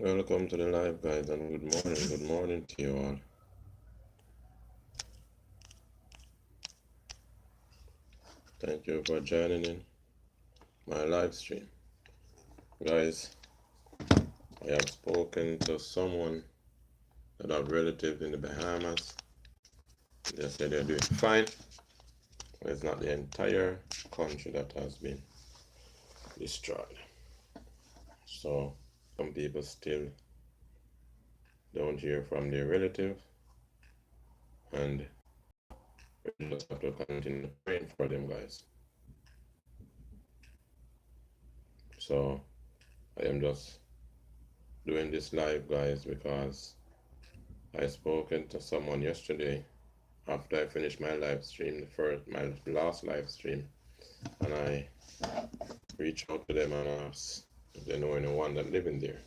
Welcome to the live, guys, and good morning. Good morning to you all. Thank you for joining in my live stream. Guys, I have spoken to someone that have relatives in the Bahamas. They say they're doing fine. It's not the entire country that has been destroyed. So some people still don't hear from their relative, and we just have to continue praying for them, guys. So I am just doing this live, guys, because I spoken to someone yesterday after I finished my live stream, my last live stream, and I reached out to them and asked if they know anyone that living there.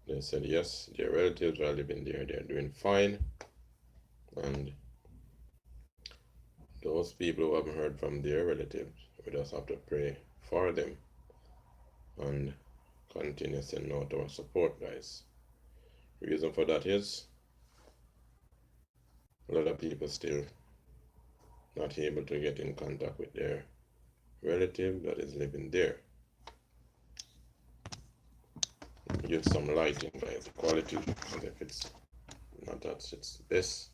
They said yes, their relatives are living there, they're doing fine, and those people who haven't heard from their relatives, we just have to pray for them and continue sending out our support, guys. Reason for that is a lot of people still not able to get in contact with their relative that is living there. Give some lighting, guys. The quality, and if it's not that, it's this.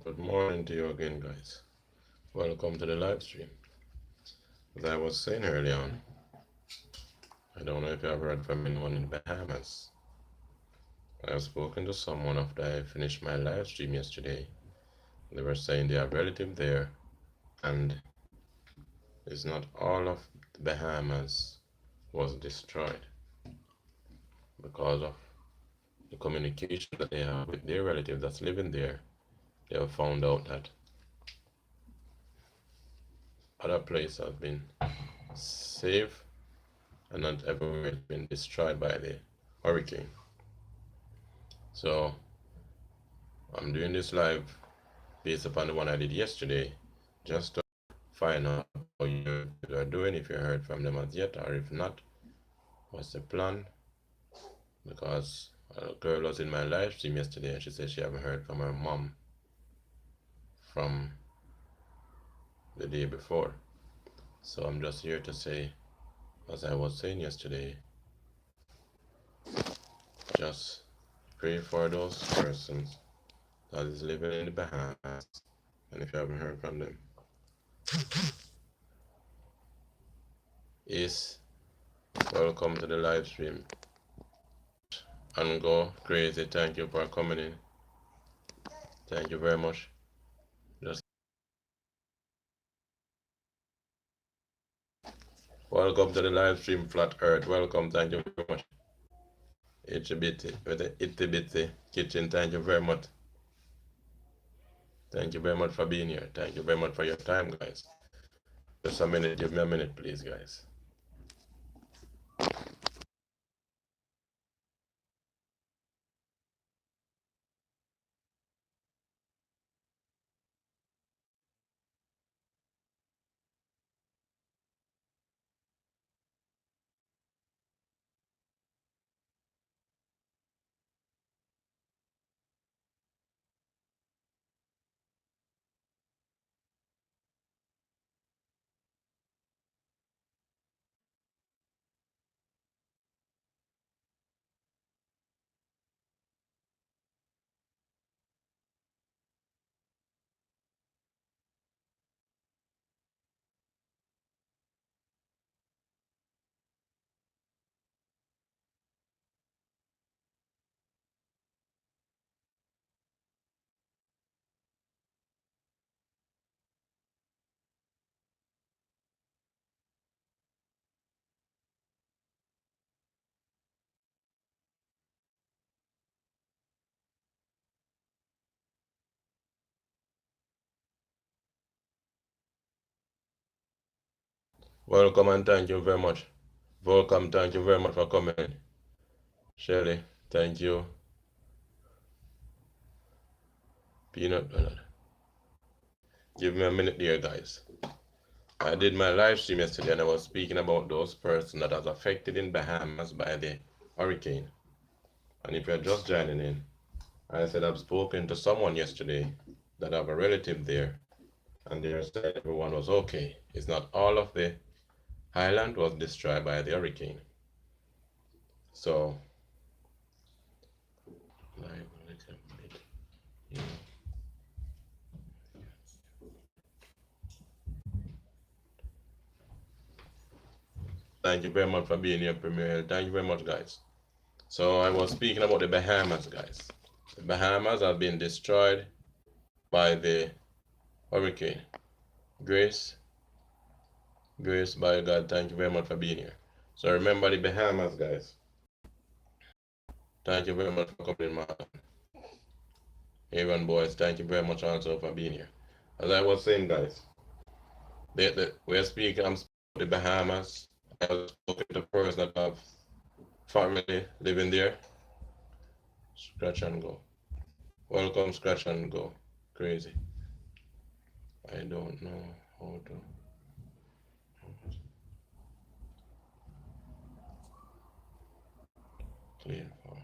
Good morning to you again, guys. Welcome to the live stream. As I was saying earlier on, I don't know if you have heard from anyone in the Bahamas. I have spoken to someone after I finished my live stream yesterday. They were saying they have relative there, and it's not all of the Bahamas was destroyed because of the communication that they have with their relative that's living there. They have found out that other places have been safe and not everywhere has been destroyed by the hurricane. So I'm doing this live based upon the one I did yesterday, just to find out how you are doing, if you heard from them as yet, or if not, what's the plan? Because a girl was in my live stream yesterday and she said she haven't heard from her mom from the day before. So I'm just here to say, as I was saying yesterday, just pray for those persons that is living in the Bahamas, and if you haven't heard from them, is welcome to the live stream. And go crazy, thank you for coming in. Thank you very much. Just welcome to the live stream, Flat Earth. Welcome, thank you very much. Itchy bitty with the itty bitty kitchen, thank you very much. Thank you very much for being here. Thank you very much for your time, guys. Just a minute, give me a minute, please, guys. Welcome and thank you very much. Welcome, thank you very much for coming. Shirley, thank you. Peanut butter. Give me a minute there, guys. I did my live stream yesterday and I was speaking about those persons that are affected in Bahamas by the hurricane. And if you're just joining in, I said I've spoken to someone yesterday that have a relative there, and they said everyone was okay. It's not all of the island was destroyed by the hurricane. So, thank you very much for being here, Premier. Thank you very much, guys. So I was speaking about the Bahamas, guys. The Bahamas have been destroyed by the hurricane. Grace, Grace, by God, thank you very much for being here. So remember the Bahamas, guys. Thank you very much for coming, man. Aaron, boys, thank you very much also for being here. As I was saying, guys, we're speaking, I'm speaking about the Bahamas. I was spoken to person that have family living there. Scratch and go. Welcome, scratch and go. Crazy. I don't know how to. Clear for.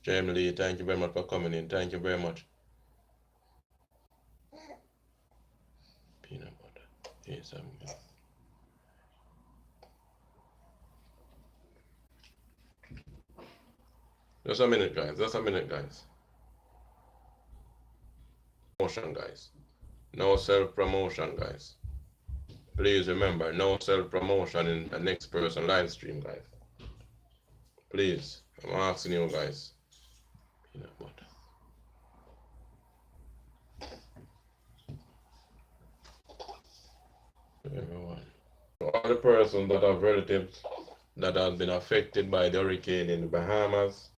Jamie Lee, thank you very much for coming in. Thank you very much. Peanut butter. Yes, I'm good. Just a minute, guys. Just a minute, guys. self-promotion, guys. No self-promotion, guys. Please remember, no self-promotion in the next person live stream, guys. Please, I'm asking you guys. Peanut butter. Everyone. All the persons that have relatives that have been affected by the hurricane in the Bahamas,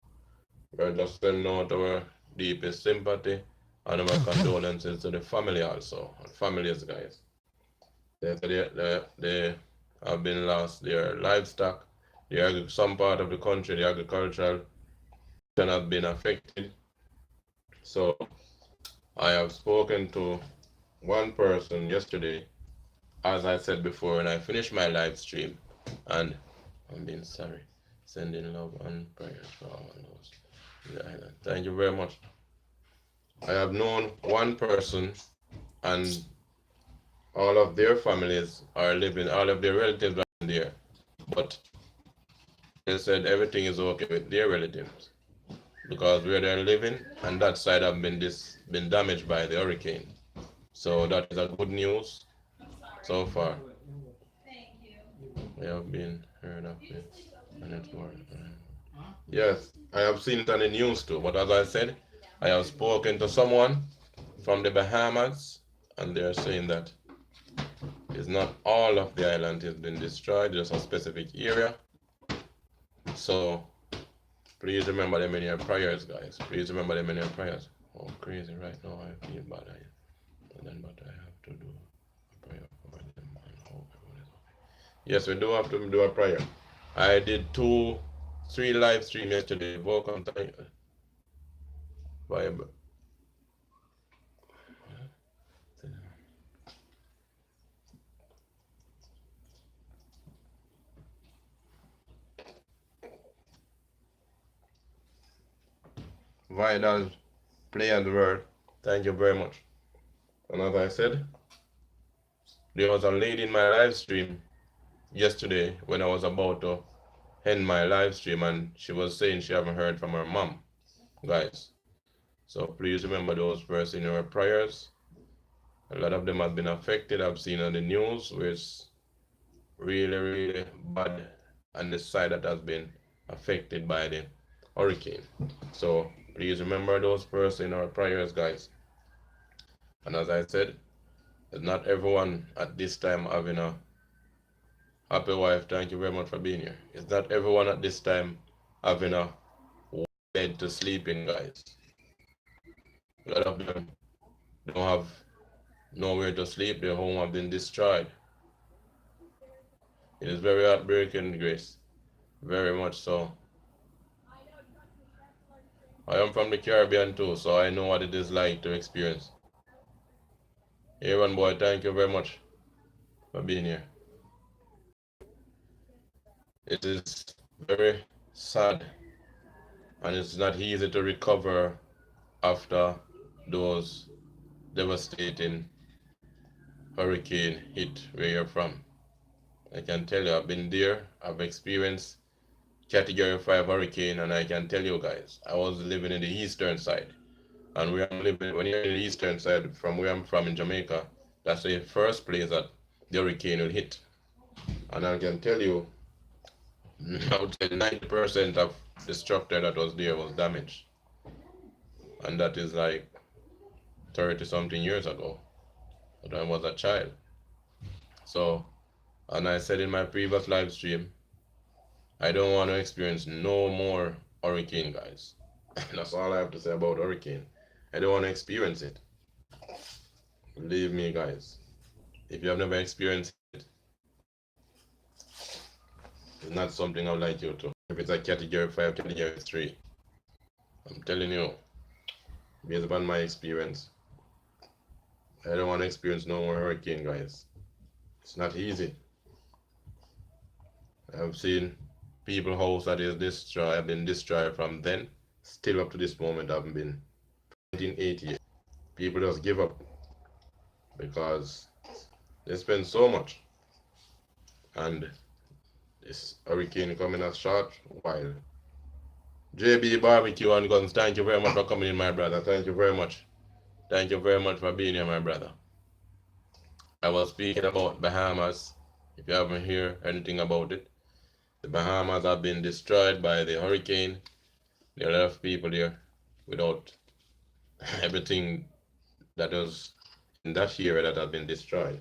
we're just sending out our deepest sympathy and our condolences to the family also, and families, guys. They have been lost their livestock. Some part of the country, the agricultural have been affected. So I have spoken to one person yesterday, as I said before, when I finished my live stream, and I'm being sorry, sending love and prayers for all those in the island. Thank you very much. I have known one person, and all of their families are living, all of their relatives are there, but they said everything is okay with their relatives because where they're living and that side have been damaged by the hurricane. So that is a good news so far. We have been heard of it, and it's more. Yes, I have seen it on the news too. But as I said, I have spoken to someone from the Bahamas, and they are saying that it's not all of the island has been destroyed, just a specific area. So please remember them in your prayers, guys. Please remember them in your prayers. Oh, crazy right now. I feel bad. But I have to do a prayer for them and hope everyone is okay. Yes, we do have to do a prayer. I did 3 live streams yesterday. Welcome to Bible. Vidal, play and word. Thank you very much. And as I said, there was a lady in my live stream yesterday when I was about to end my live stream, and she was saying she haven't heard from her mom, guys. So please remember those persons in your prayers. A lot of them have been affected. I've seen on the news where it's really, really bad on the side that has been affected by the hurricane. So please remember those persons in our prayers, guys. And as I said, not everyone at this time having a happy wife. Thank you very much for being here. It's not everyone at this time having a bed to sleep in, guys. A lot of them don't have nowhere to sleep. Their home have been destroyed. It is very heartbreaking, Grace. Very much so. I am from the Caribbean too, so I know what it is like to experience. Aaron boy, thank you very much for being here. It is very sad, and it's not easy to recover after those devastating hurricane hit where you're from. I can tell you, I've been there, I've experienced Category 5 hurricane, and I can tell you guys, I was living in the eastern side. And where I'm living, when you're in the eastern side, from where I'm from in Jamaica, that's the first place that the hurricane will hit. And I can tell you, I would say 90% of the structure that was there was damaged. And that is like 30 something years ago, when I was a child. So, and I said in my previous live stream, I don't want to experience no more hurricane, guys. That's all I have to say about hurricane. I don't want to experience it. Believe me, guys. If you have never experienced it, it's not something I would like you to. If it's a category 5, category 3, I'm telling you, based upon my experience, I don't want to experience no more hurricane, guys. It's not easy. I've seen people house that is destroyed, have been destroyed from then, still up to this moment haven't been 1980. People just give up because they spend so much, and this hurricane coming a short while. JB Barbecue and Guns, thank you very much for coming in, my brother. Thank you very much. Thank you very much for being here, my brother. I was speaking about Bahamas. If you haven't heard anything about it, the Bahamas have been destroyed by the hurricane. There are a lot of people there without everything that was in that area that have been destroyed.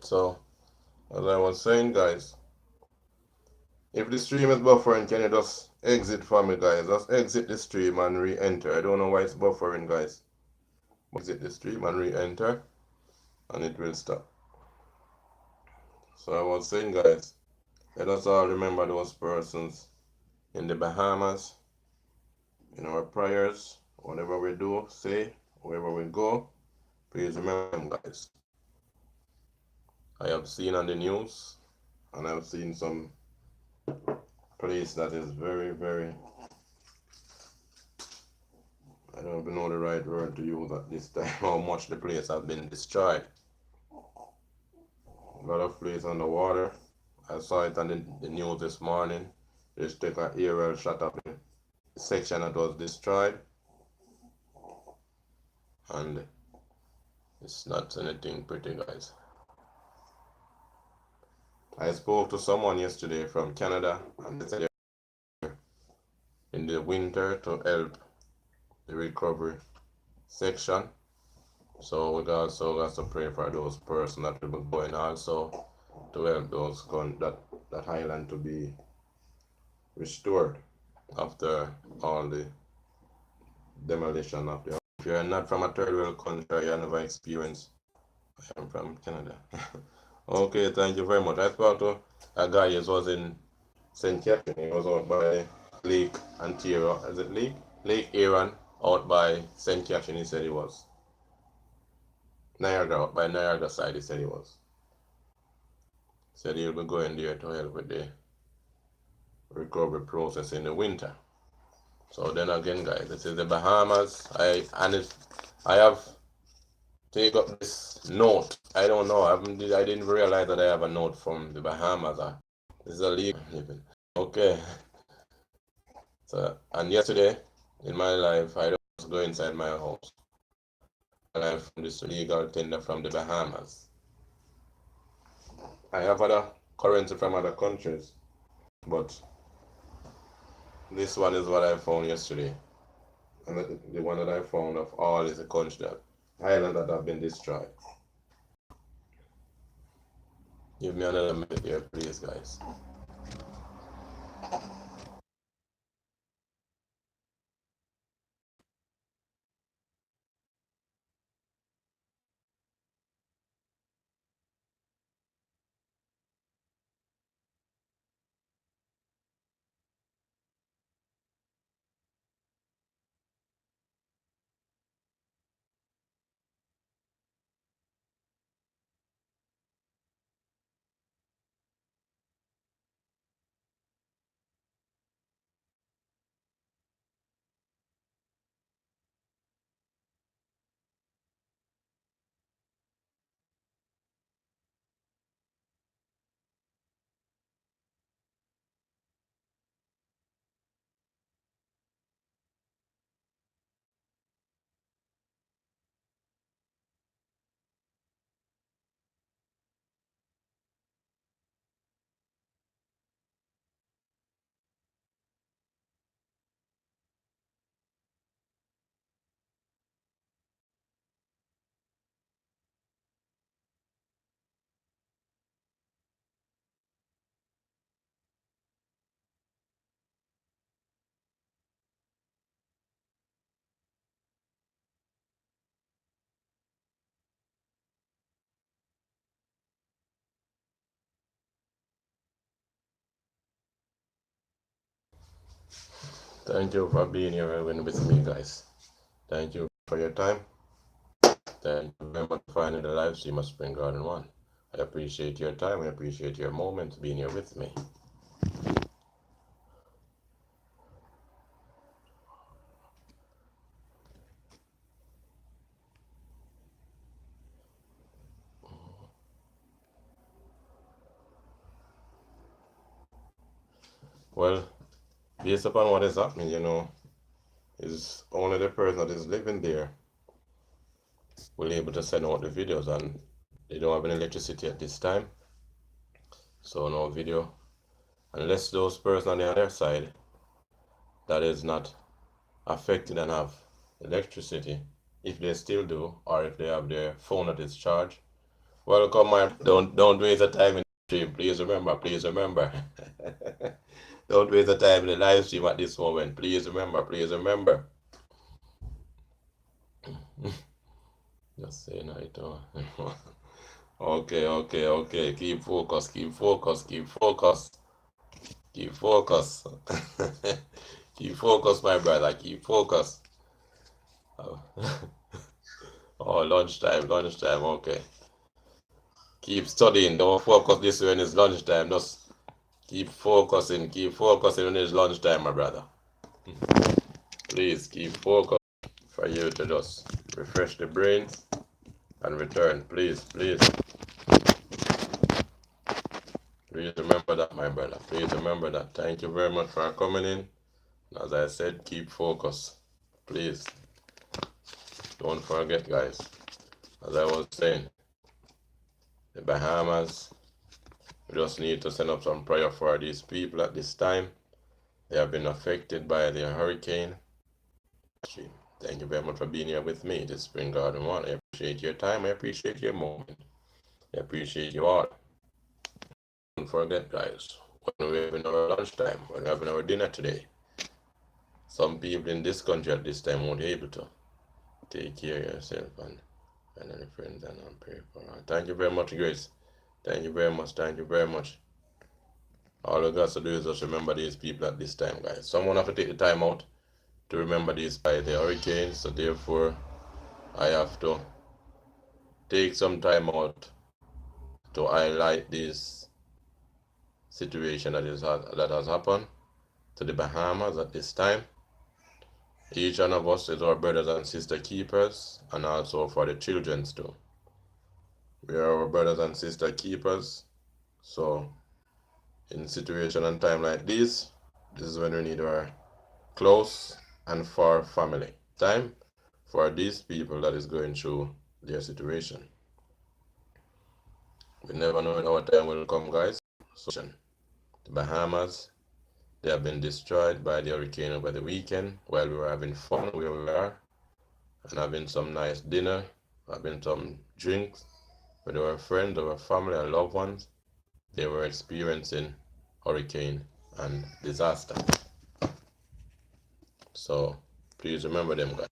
So, as I was saying, guys, if the stream is buffering, can you just exit for me, guys? Just exit the stream and re-enter. I don't know why it's buffering, guys. Exit the stream and re-enter, and it will stop. So I was saying, guys, let us all remember those persons in the Bahamas in our prayers. Whatever we do, say, wherever we go, please remember them, guys. I have seen on the news, and I've seen some place that is very, very, I don't even know the right word to use at this time, how much the place has been destroyed. A lot of place underwater. I saw it on the news this morning. They just took an aerial shot of the section that was destroyed, and it's not anything pretty, guys. I spoke to someone yesterday from Canada, and they said they're in the winter to help the recovery section. So we also got to pray for those persons that will be going also to help those that island to be restored after all the demolition of the. If you're not from a third world country, you never experienced. I am from Canada. Okay, thank you very much. I spoke to a guy who was in St. Catherine. He was out by Lake Ontario. Is it Lake? Lake Aaron, out by St. Catherine, he said he was. Niagara, out by Niagara side, he said he was. Said he'll be going there to help with the recovery process in the winter. So then again, guys, this is the Bahamas. I have take up this note. I don't know. I didn't realize that I have a note from the Bahamas. This is a legal living. Okay. So and yesterday in my life, I just go inside my house. And I found this legal tender from the Bahamas. I have other currency from other countries, but this one is what I found yesterday. And the one that I found of all is a country that island that have been destroyed. Give me another minute here, please, guys. Thank you for being here with me, guys. Thank you for your time. Thank you very much for finding the live stream of Spring Garden One. I appreciate your time. I appreciate your moment being here with me. Well, based upon what is happening, is only the person that is living there will able to send out the videos, and they don't have any electricity at this time, so no video. Unless those persons on the other side that is not affected and have electricity, if they still do, or if they have their phone that is charged. Welcome, my don't waste the time in the stream. Please remember. Don't waste the time in the live stream at this moment. Please remember. Just say no, it okay. Keep focus. Keep focus. Keep focus, my brother. Keep focus. Oh, oh, lunchtime. Okay. Keep studying. Don't focus this when it's lunchtime. Just keep focusing. When it's lunchtime, my brother. Please keep focus for you to just refresh the brains and return. Please remember that, my brother. Please remember that. Thank you very much for coming in. As I said, keep focus. Please don't forget, guys. As I was saying, the Bahamas, we just need to send up some prayer for these people at this time. They have been affected by the hurricane. Thank you very much for being here with me this Spring Garden One. I appreciate your time. I appreciate your moment. I appreciate you all. Don't forget, guys, when we're having our lunchtime, when we're having our dinner today, some people in this country at this time won't be able to. Take care of yourself and any friends and pray for her. Thank you very much, Grace. Thank you very much. All we got to do is just remember these people at this time, guys. Someone have to take the time out to remember these by the hurricane, so therefore I have to take some time out to highlight this situation that has happened to the Bahamas at this time. Each one of us is our brothers and sister keepers, and also for the children too. We are our brothers and sister keepers. So in situation and time like this is when we need our close and far family time for these people that is going through their situation. We never know when our time will come, guys. So the Bahamas, they have been destroyed by the hurricane over the weekend while we were having fun where we are and having some nice dinner, having some drinks with our friends, our family, our loved ones. They were experiencing hurricane and disaster. So please remember them, guys.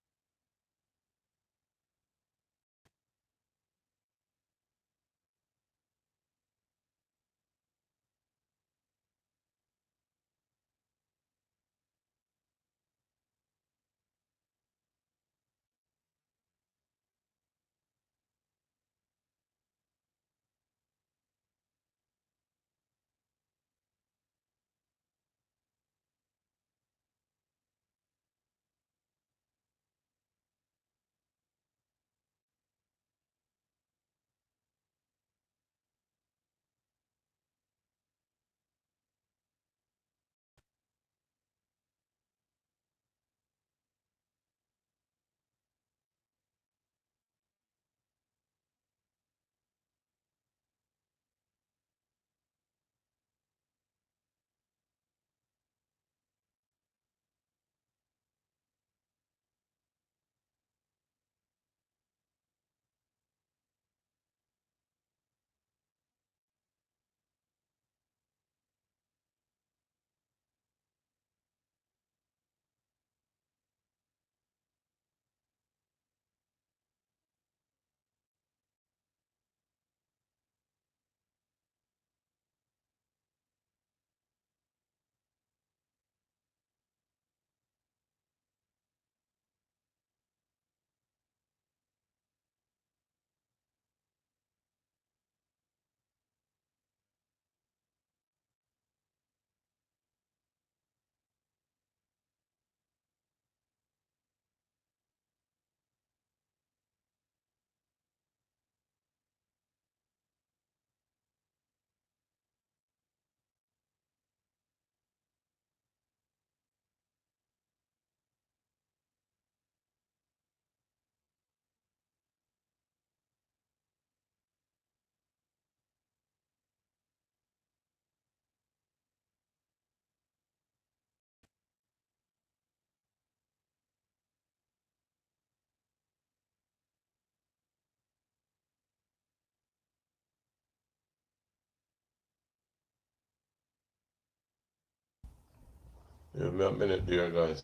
Give me a minute there, guys.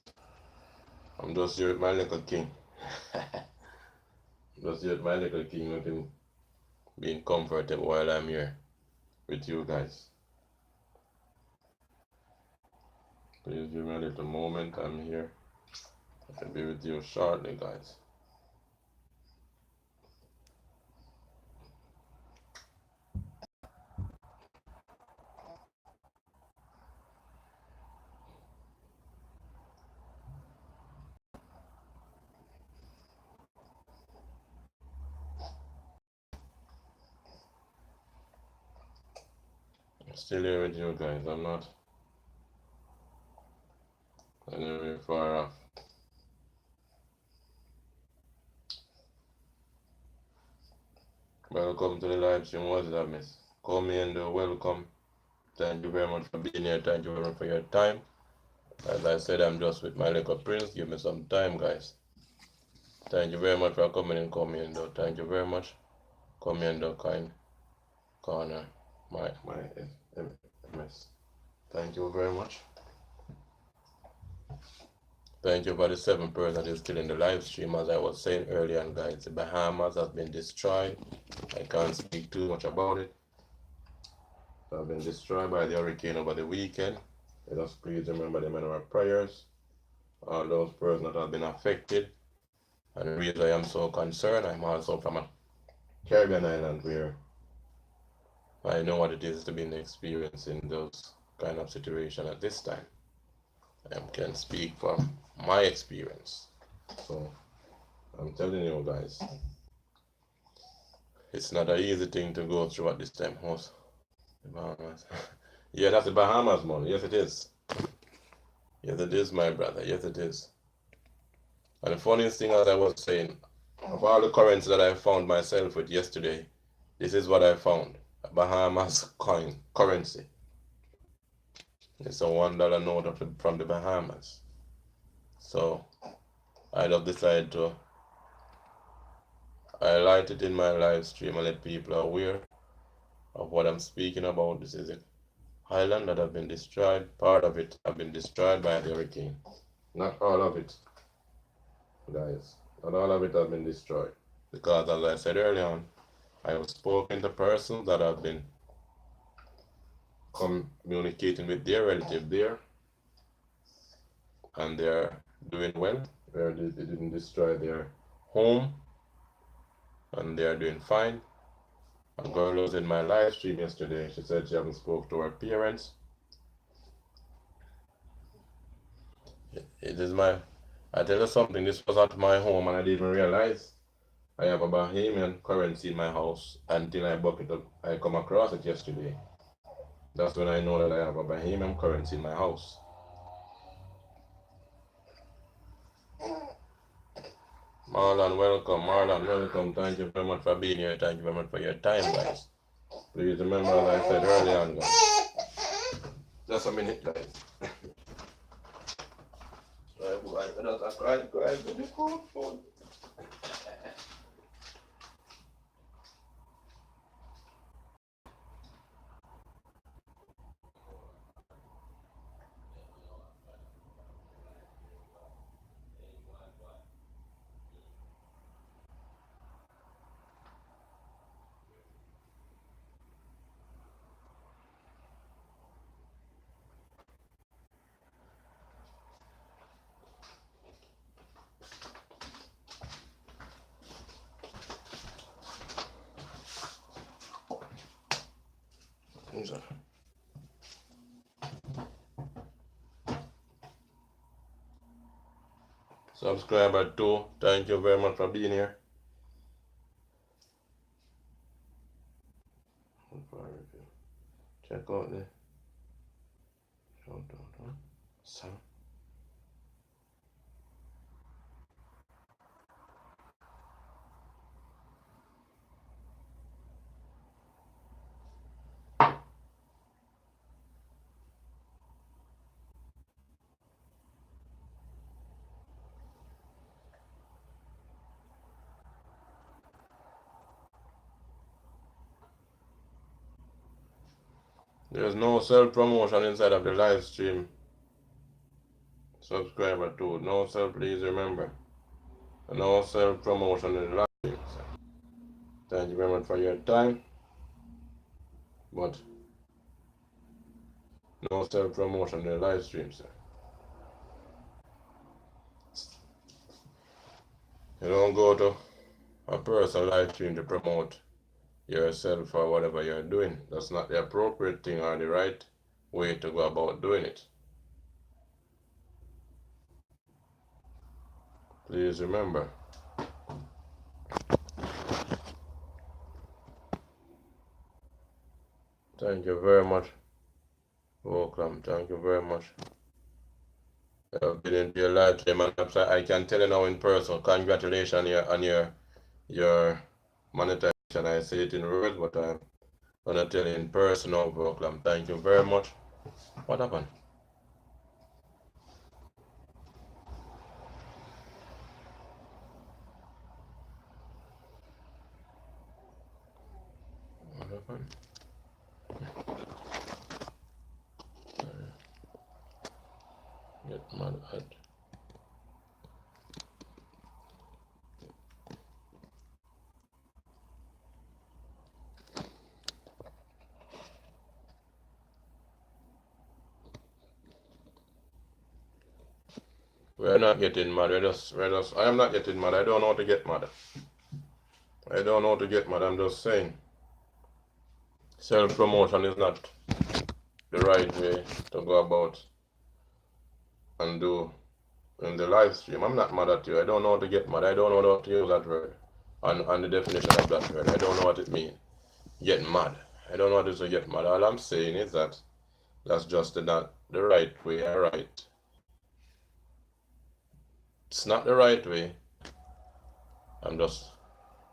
I'm just here with my little king. Just here with my little king, let him being comfortable while I'm here with you guys. Please give me a little moment. I'm here. I'll be with you shortly, guys. I'm still here with you guys. I'm not anywhere far off. Welcome to the live stream. What did I miss? Come in, welcome. Thank you very much for being here. Thank you very much for your time. As I said, I'm just with my little prince. Give me some time, guys. Thank you very much for coming in. Come in, though. Thank you very much. Come in, though, kind corner. My MS. Thank you very much. Thank you for the 7 person that is still in the live stream. As I was saying earlier, guys, the Bahamas has been destroyed. I can't speak too much about it. It has been destroyed by the hurricane over the weekend. Let us please remember them in our prayers. All those persons that have been affected. And the reason I am so concerned, I'm also from a Caribbean island where I know what it is to be experiencing those kind of situations at this time. I can speak from my experience. So I'm telling you guys, it's not an easy thing to go through at this time. Host the Bahamas. Yeah, that's the Bahamas, man. Yes, it is. Yes, it is, my brother. Yes, it is. And the funniest thing, as I was saying, of all the currency that I found myself with yesterday, this is what I found. A Bahamas coin currency. It's a $1 note from the Bahamas. So I just decided to highlight it in my live stream and let people aware of what I'm speaking about. This is a island that have been destroyed. Part of it have been destroyed by the hurricane. Not all of it, guys. Not all of it have been destroyed. Because as I said earlier on, I have spoken to persons that have been communicating with their relative there, and they're doing well. They didn't destroy their home, and they're doing fine. A girl was in my live stream yesterday. She said she haven't spoke to her parents. It is I tell you something, this was at my home and I didn't even realize I have a Bahamian currency in my house until I come across it yesterday. That's when I know that I have a Bahamian currency in my house. Marlon, welcome. Thank you very much for being here. Thank you very much for your time, guys. Please remember, as I said earlier on, guys. Just a minute, guys. Subscriber 2, thank you very much for being here. Check out the sound. There's no self-promotion inside of the live stream. subscriber too. No self, please remember. No self promotion in the live stream. So thank you very much for your time. But no self promotion in the live stream, sir. You don't go to a personal live stream to promote yourself or whatever you're doing. That's not the appropriate thing or the right way to go about doing it. Please remember. Thank you very much. Welcome. Thank you very much. I've been into your live stream and I can tell you now in person. Congratulations on your monetization. I say it in words, but I'm gonna tell you in person now, Welcome. Thank you very much. What happened? What happened? Get mad at. We're not getting mad. I am not getting mad. I don't know how to get mad. I don't know how to get mad. I'm just saying. Self promotion is not the right way to go about and do in the live stream. I'm not mad at you. I don't know how to get mad. I don't know how to use that word and the definition of that word. I don't know what it means. Get mad. I don't know what it is to get mad. All I'm saying is that that's just not the right way. Alright. It's not the right way. I'm just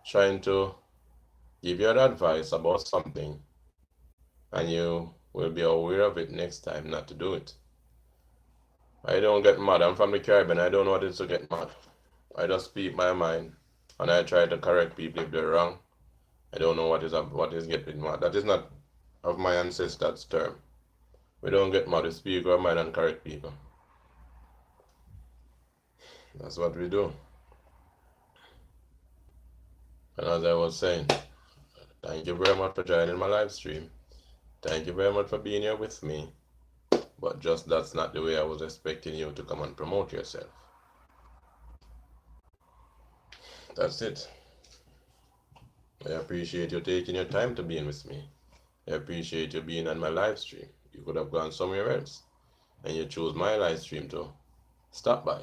trying to give you an advice about something and you will be aware of it next time not to do it. I don't get mad. I'm from the Caribbean. I don't know what it is to get mad. I just speak my mind and I try to correct people if they're wrong. I don't know what is getting mad. That is not of my ancestors' term. We don't get mad. We speak our mind and correct people. That's what we do. And as I was saying, thank you very much for joining my live stream. Thank you very much for being here with me. But just that's not the way I was expecting you to come and promote yourself. That's it. I appreciate you taking your time to being with me. I appreciate you being on my live stream. You could have gone somewhere else. And you chose my live stream to stop by.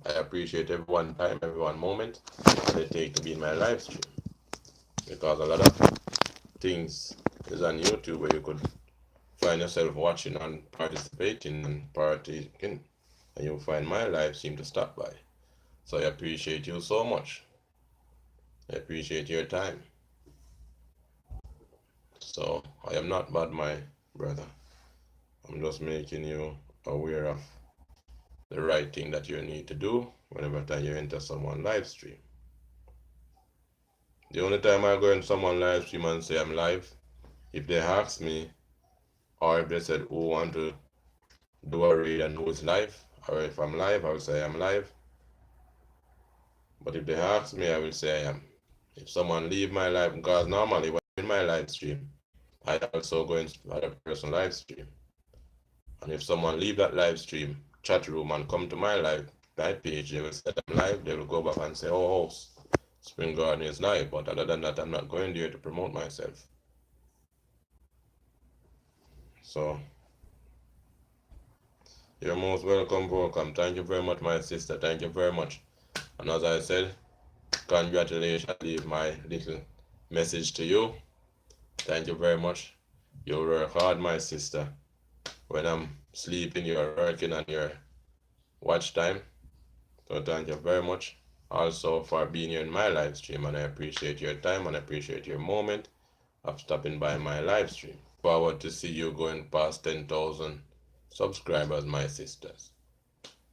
I appreciate every one time, every one moment they take to be in my live stream. Because a lot of things is on YouTube where you could find yourself watching and participating and partaking. And you'll find my live stream to stop by. So I appreciate you so much. I appreciate your time. So I am not bad, my brother. I'm just making you aware of the right thing that you need to do whenever time you enter someone live stream. The only time I go in someone live stream and say I'm live, if they ask me, or if they said who want to do a read and who is live, or if I'm live, I will say I'm live. But if they ask me, I will say I am. If someone leave my live, because normally when I'm in my live stream, I also go in other person's live stream. And if someone leave that live stream chat room and come to my page, they will say I'm live, they will go back and say, oh, Spring Garden is live. But other than that, I'm not going there to promote myself. So you're most welcome. Thank you very much, my sister. Thank you very much. And as I said, congratulations. I leave my little message to you. Thank you very much. You work hard, my sister. When I'm sleeping, you're working on your watch time. So thank you very much also for being here in my live stream, and I appreciate your time and I appreciate your moment of stopping by my live stream. Forward to see you going past 10,000 subscribers, my sisters.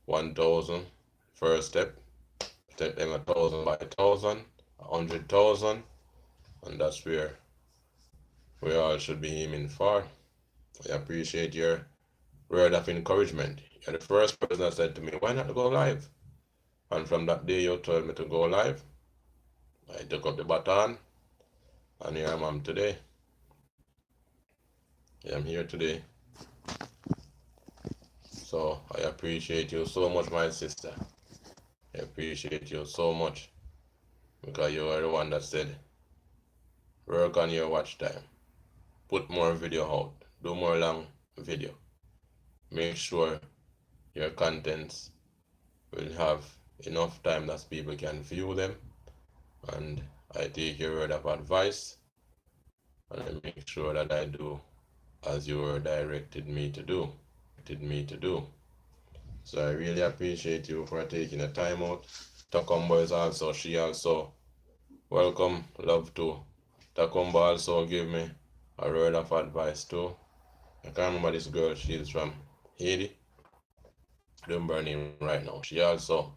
1,000 first step, take them 1,000 by 1,000, 100,000, and that's where we all should be aiming for. I appreciate your word of encouragement. You're the first person that said to me, why not go live? And from that day you told me to go live, I took up the baton, and here I am today. I am here today. So I appreciate you so much, my sister. I appreciate you so much, because you are the one that said, work on your watch time, put more video out, do more long video, make sure your contents will have enough time that people can view them, and I take your word of advice, and I make sure that I do as you were directed me to do. So I really appreciate you for taking the time out. Takumba is also, she also welcome, love too. Takumba also give me a word of advice too. I can't remember this girl, she's from Haiti. I don't remember her name right now. She also,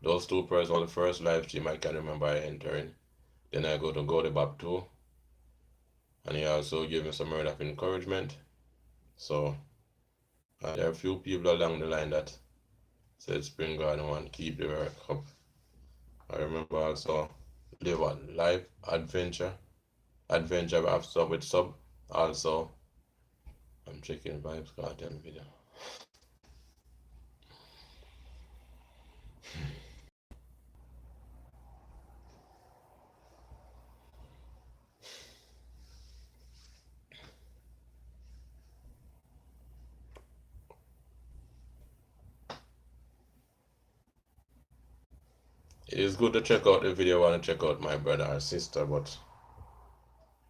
those two persons on the first live stream I can remember I entering. Then I go to Godebab too. And he also gave me some word of encouragement. So there are a few people along the line that said Spring Garden want to keep the work up. I remember also live on live adventure. Adventure have sub with sub. Also, I'm checking vibes goddamn video. It is good to check out the video. I want to check out my brother or sister, but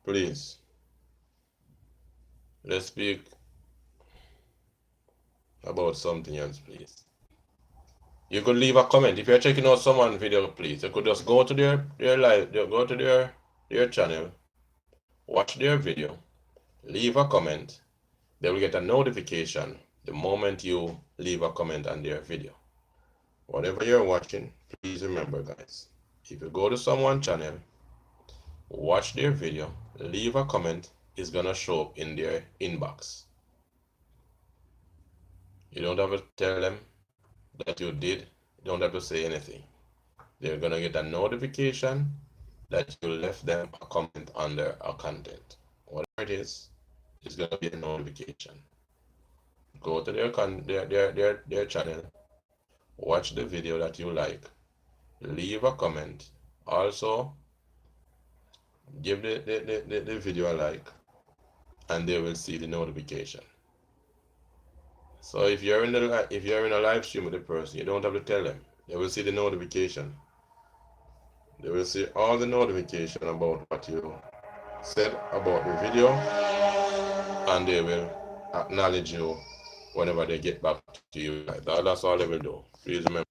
please, let's speak about something else, please. You could leave a comment if you're checking out someone's video. Please, you could just go to their live, go to their channel, watch their video, leave a comment. They will get a notification the moment you leave a comment on their video. Whatever you're watching, please remember, guys, if you go to someone's channel, watch their video, leave a comment, it's gonna show up in their inbox. You don't have to tell them that you did, you don't have to say anything. They're gonna get a notification that you left them a comment under a content. Whatever it is, it's gonna be a notification. Go to their channel, watch the video that you like, leave a comment. Also, give the video a like, and they will see the notification. So if you're in a live stream with a person, you don't have to tell them. They will see the notification. They will see all the notification about what you said about the video, and they will acknowledge you whenever they get back to you. That's all they will do. Please remember.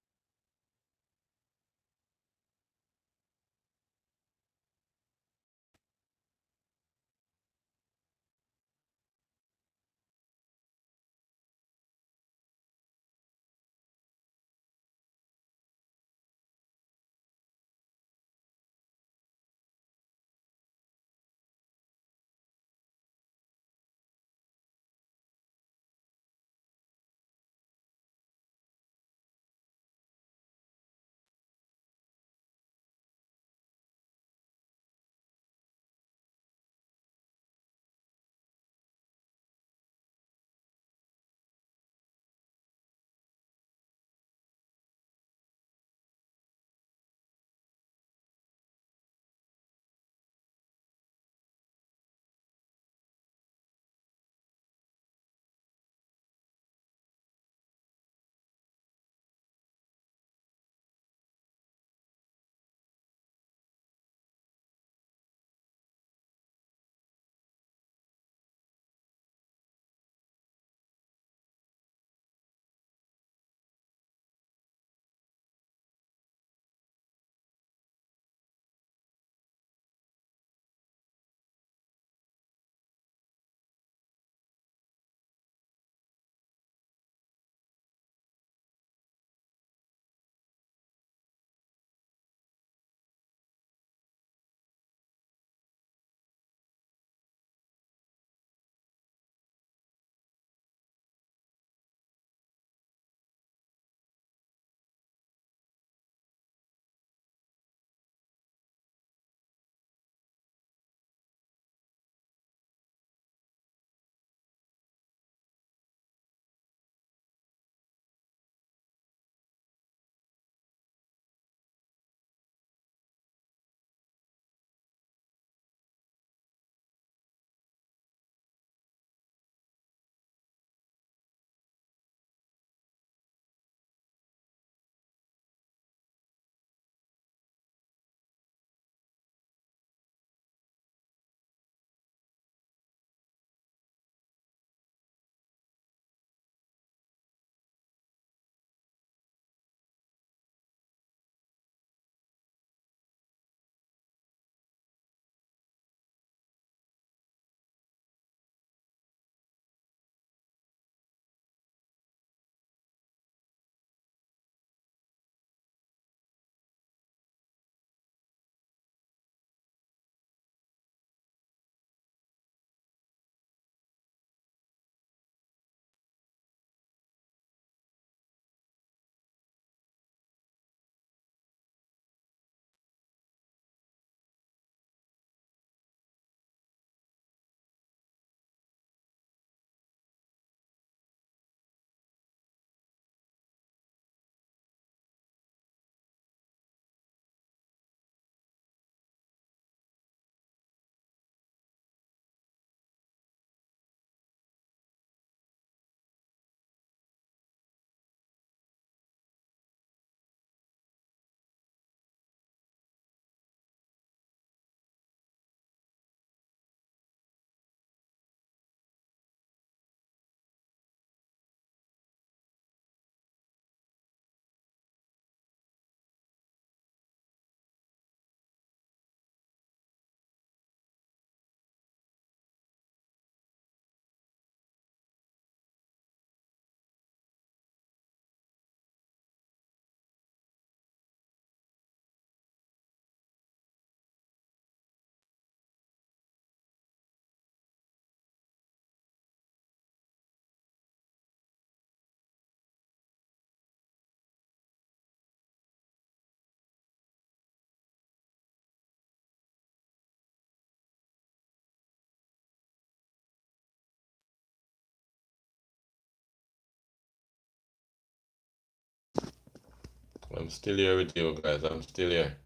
I'm still here with you guys. I'm still here.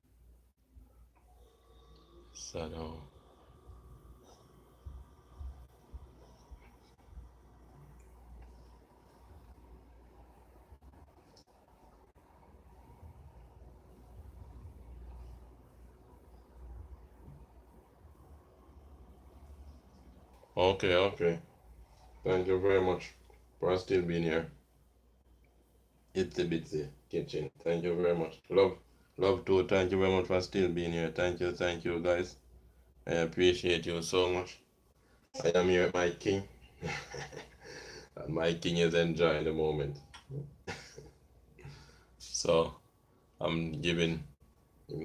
So now. Okay, okay. Thank you very much for still being here. It's a bitsy kitchen. Thank you very much. Love too. Thank you very much for still being here. Thank you guys. I appreciate you so much. I am here, my king. And my king is enjoying the moment. So I'm giving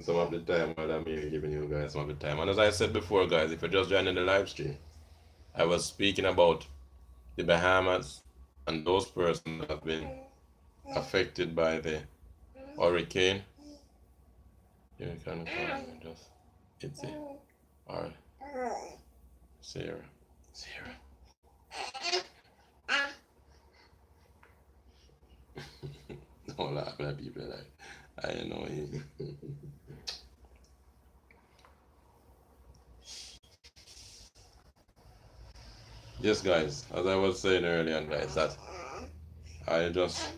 some of the time while I'm here, giving you guys some of the time. And as I said before, guys, if you're just joining the live stream, I was speaking about the Bahamas and those persons that have been affected by the hurricane. You can call me just it's it. Alright. Sarah. Sarah. Don't laugh at people like I know him. Yes guys, as I was saying earlier guys that I just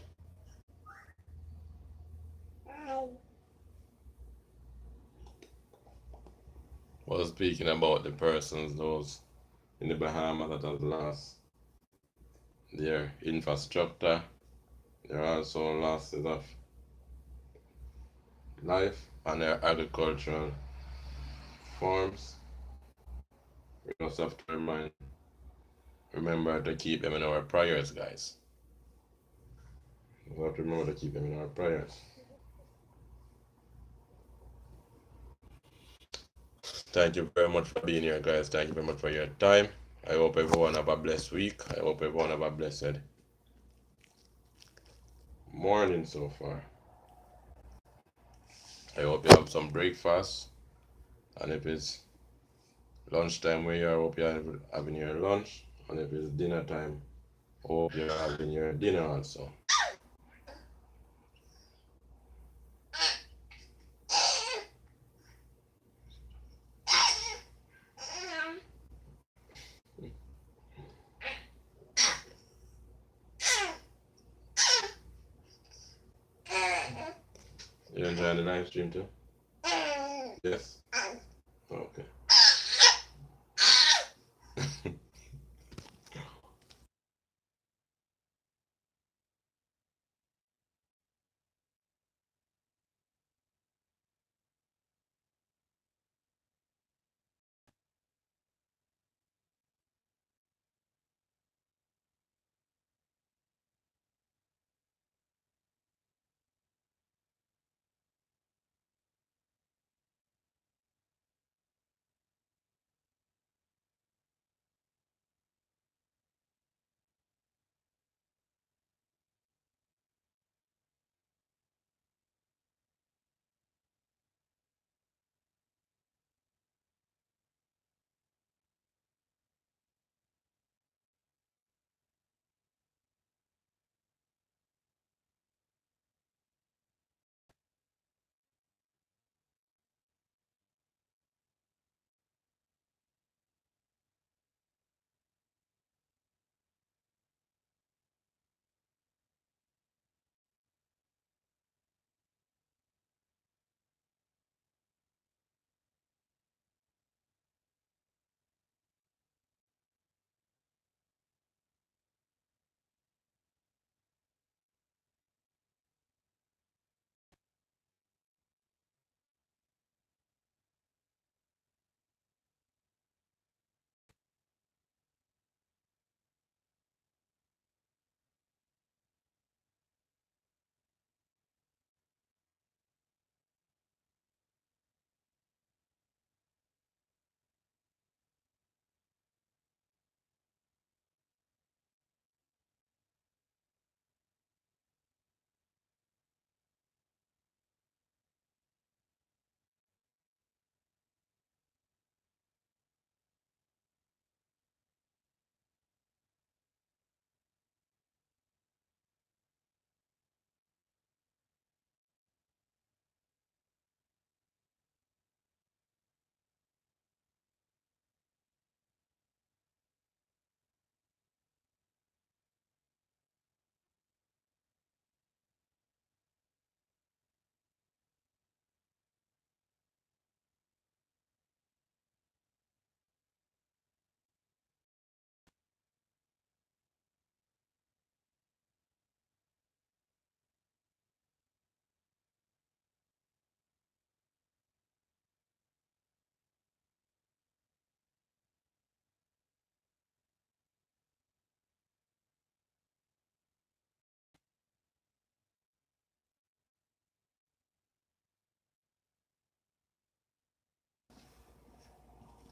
was speaking about the persons those in the Bahamas that have lost their infrastructure. There are also losses of life and their agricultural farms. We just have to remember to keep them in our prayers, guys. We have to remember to keep them in our prayers. Thank you very much for being here, guys. Thank you very much for your time. I hope everyone have a blessed week. I hope everyone have a blessed morning so far. I hope you have some breakfast. And if it's lunchtime where you are, I hope you're having your lunch. And if it's dinner time, I hope you're having your dinner also. You enjoying the live stream too? Yes? Okay.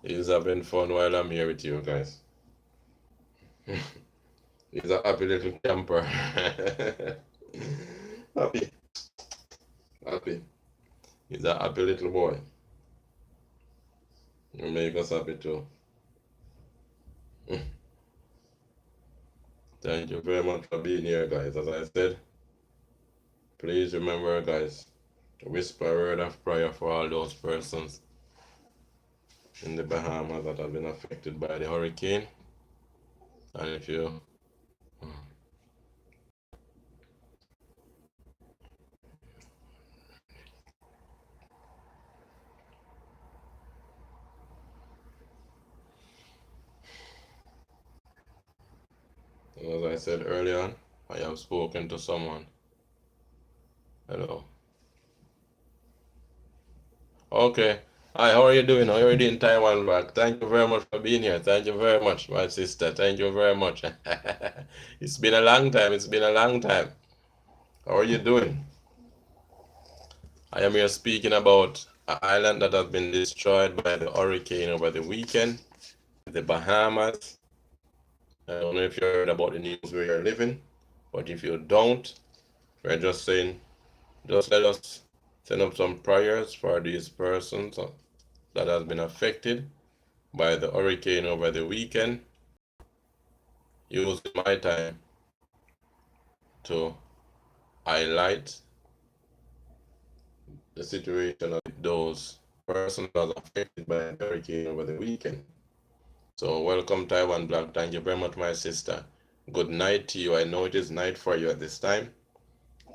He's having fun while I'm here with you guys. He's a happy little camper. Happy, happy. He's a happy little boy. You make us happy too. Thank you very much for being here, guys. As I said, please remember, guys, to whisper a word of prayer for all those persons in the Bahamas that have been affected by the hurricane. And if you as I said earlier on, I have spoken to someone. Hello. Okay. Hi, how are you doing? How are you doing, Taiwan back? Thank you very much for being here. Thank you very much, my sister. Thank you very much. It's been a long time. It's been a long time. How are you doing? I am here speaking about an island that has been destroyed by the hurricane over the weekend, the Bahamas. I don't know if you heard about the news where you're living, but if you don't, we're just saying, just let us send up some prayers for these persons that has been affected by the hurricane over the weekend. Using my time to highlight the situation of those persons that are affected by the hurricane over the weekend. So welcome Taiwan Black. Thank you very much, my sister. Good night to you. I know it is night for you at this time,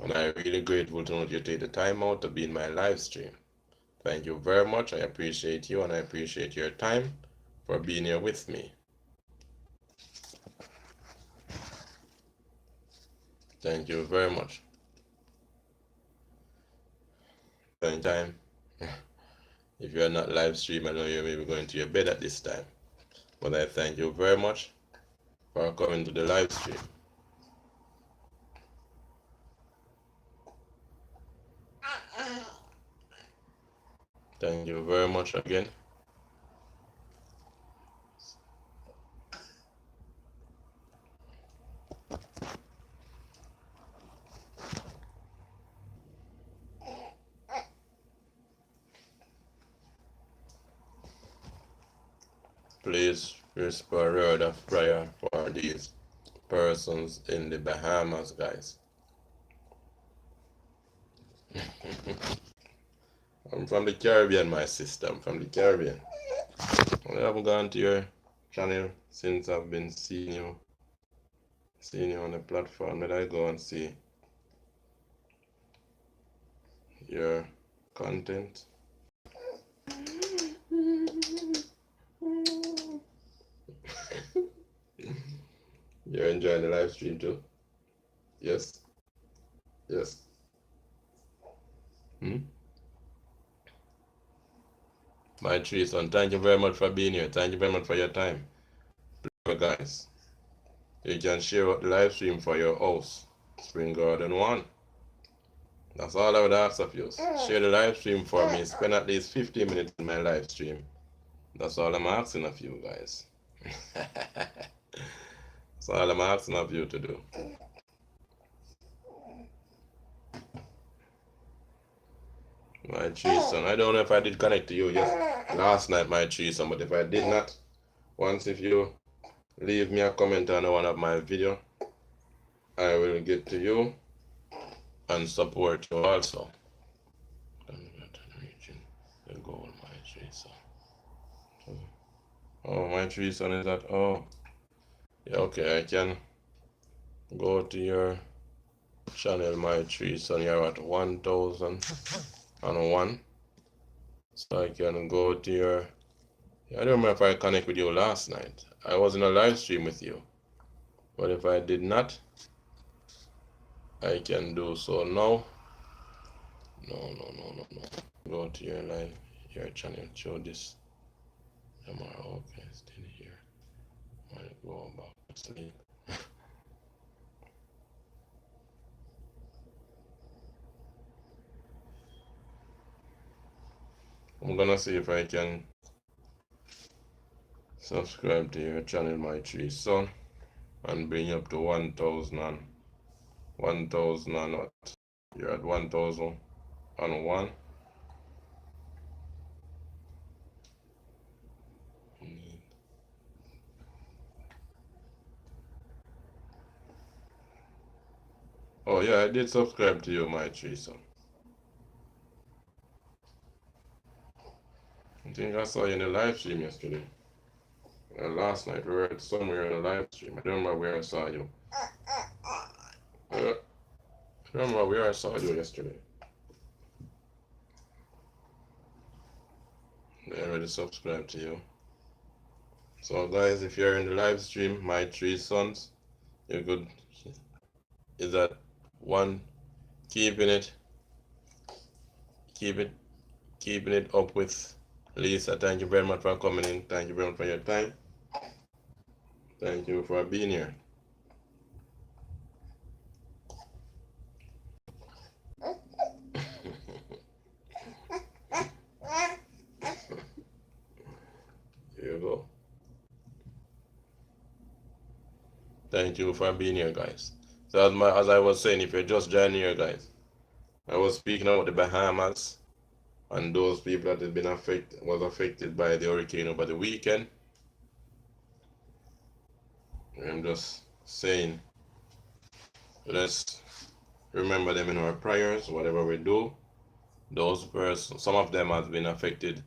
and I'm really grateful to know you take the time out to be in my live stream. Thank you very much. I appreciate you, and I appreciate your time for being here with me. Thank you very much. Thank time. If you are not live stream, I know you may be going to your bed at this time. But I thank you very much for coming to the live stream. Thank you very much again. Please whisper a word of prayer for these persons in the Bahamas, guys. I'm from the Caribbean, my sister. I'm from the Caribbean. I haven't gone to your channel since I've been seeing you on the platform. That I go and see your content. You're enjoying the live stream too? Yes. Yes. Hmm? My tree son, thank you very much for being here. Thank you very much for your time. Guys, you can share out the live stream for your house, Spring Garden 1. That's all I would ask of you. Share the live stream for me. Spend at least 15 minutes in my live stream. That's all I'm asking of you guys. That's all I'm asking of you to do. My tree son, I don't know if I did connect to you last night, my tree son, but if I did not, once if you leave me a comment on one of my video, I will get to you and support you also. The goal, my tree son. Oh, my tree son is at, oh, yeah, okay, I can go to your channel, my tree son. You're at 1,001. So I can go to your, I don't remember if I connect with you last night. I was in a live stream with you. But if I did not, I can do so now. No. Go to your live, your channel, show this. Tomorrow, okay, still here. I go back to sleep. I'm gonna see if I can subscribe to your channel, my tree son, and bring you up to 1,000 and 1,000 and what? You're at 1,001. Oh yeah, I did subscribe to you, my tree son. I think I saw you in the live stream yesterday. Last night we were somewhere in a live stream. I don't remember where I saw you. I don't remember where I saw you yesterday. I already subscribed to you. So guys, if you're in the live stream, my three sons, you could is that one keeping it, keep it, keeping it up with Lisa. Thank you very much for coming in. Thank you very much for your time. Thank you for being here. Here you go. Thank you for being here, guys. So as I was saying, if you're just joining here, guys, I was speaking about the Bahamas and those people that had been affected by the hurricane over the weekend. I'm just saying, let's remember them in our prayers, whatever we do. Those persons, some of them have been affected.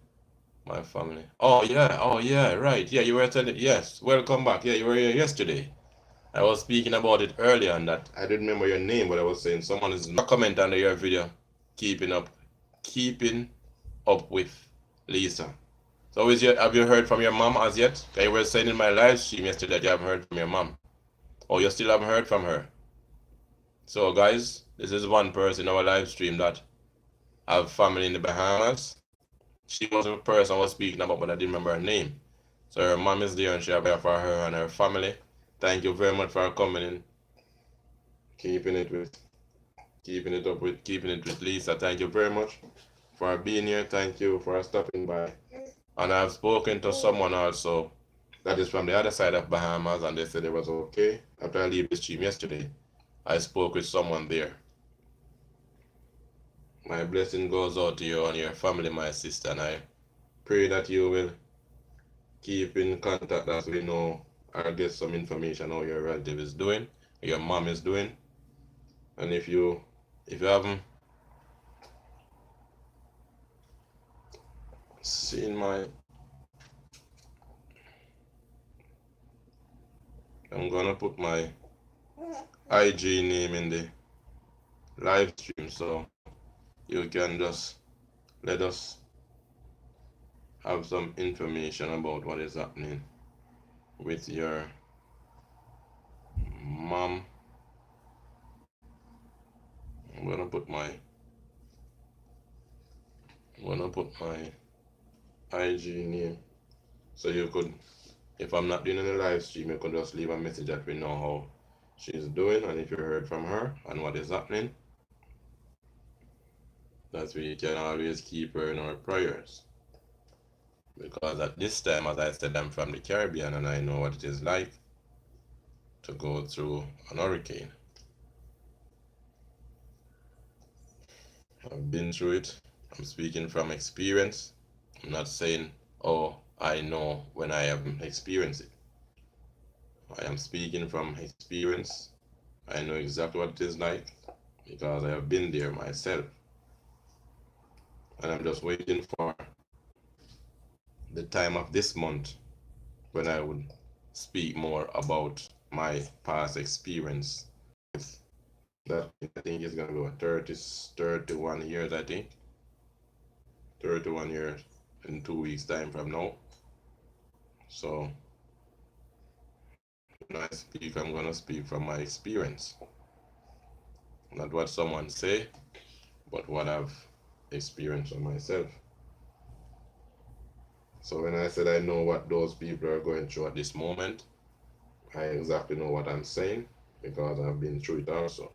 My family. Oh yeah, right. Yeah, you were telling. Yes, welcome back. Yeah, you were here yesterday. I was speaking about it earlier, and that I didn't remember your name, but I was saying someone is a comment under your video, keeping up with Lisa. So have you heard from your mom as yet? You were saying in my live stream yesterday that you haven't heard from your mom. Oh, you still haven't heard from her. So guys, this is one person in our live stream that have family in the Bahamas. She was the person I was speaking about, but I didn't remember her name. So her mom is there and she have for her and her family. Thank you very much for coming in. Keeping it with Lisa. Thank you very much for being here. Thank you for stopping by. And I've spoken to someone also that is from the other side of Bahamas, and they said it was okay. After I leave the stream yesterday, I spoke with someone there. My blessing goes out to you and your family, my sister, and I pray that you will keep in contact as we know or get some information how your relative is doing, your mom is doing. And if you haven't seen I'm gonna put my IG name in the live stream so you can just let us have some information about what is happening with your mom. I'm gonna put my IG name so you could, if I'm not doing any live stream, you could just leave a message that we know how she's doing and if you heard from her and what is happening. That we can always keep her in our prayers. Because at this time, as I said, I'm from the Caribbean and I know what it is like to go through an hurricane. I've been through it. I'm speaking from experience. I'm not saying, oh, I know when I have experienced it. I am speaking from experience. I know exactly what it is like because I have been there myself. And I'm just waiting for the time of this month when I would speak more about my past experience with that. I think it's gonna go 31 years, I think. 31 years in 2 weeks time from now. So when I speak, I'm gonna speak from my experience. Not what someone say, but what I've experienced for myself. So when I said I know what those people are going through at this moment, I exactly know what I'm saying because I've been through it also.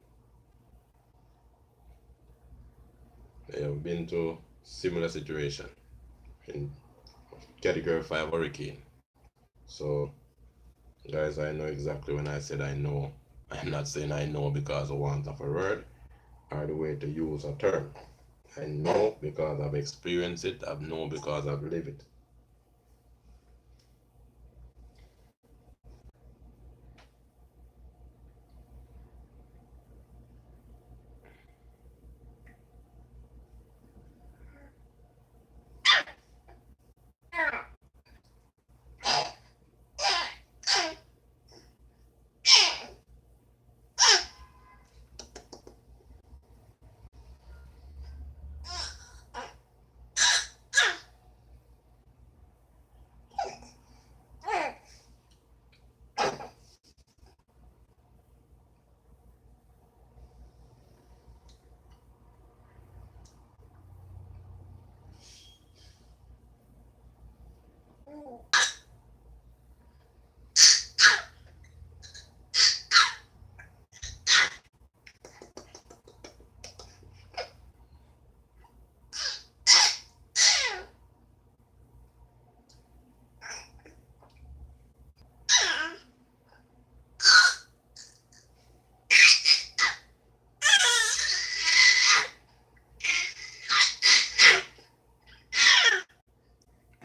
I have been to similar situation in Category 5 hurricane. So, guys, I know exactly when I said I know. I'm not saying I know because I want of a word or the way to use a term. I know because I've experienced it. I know because I've lived it.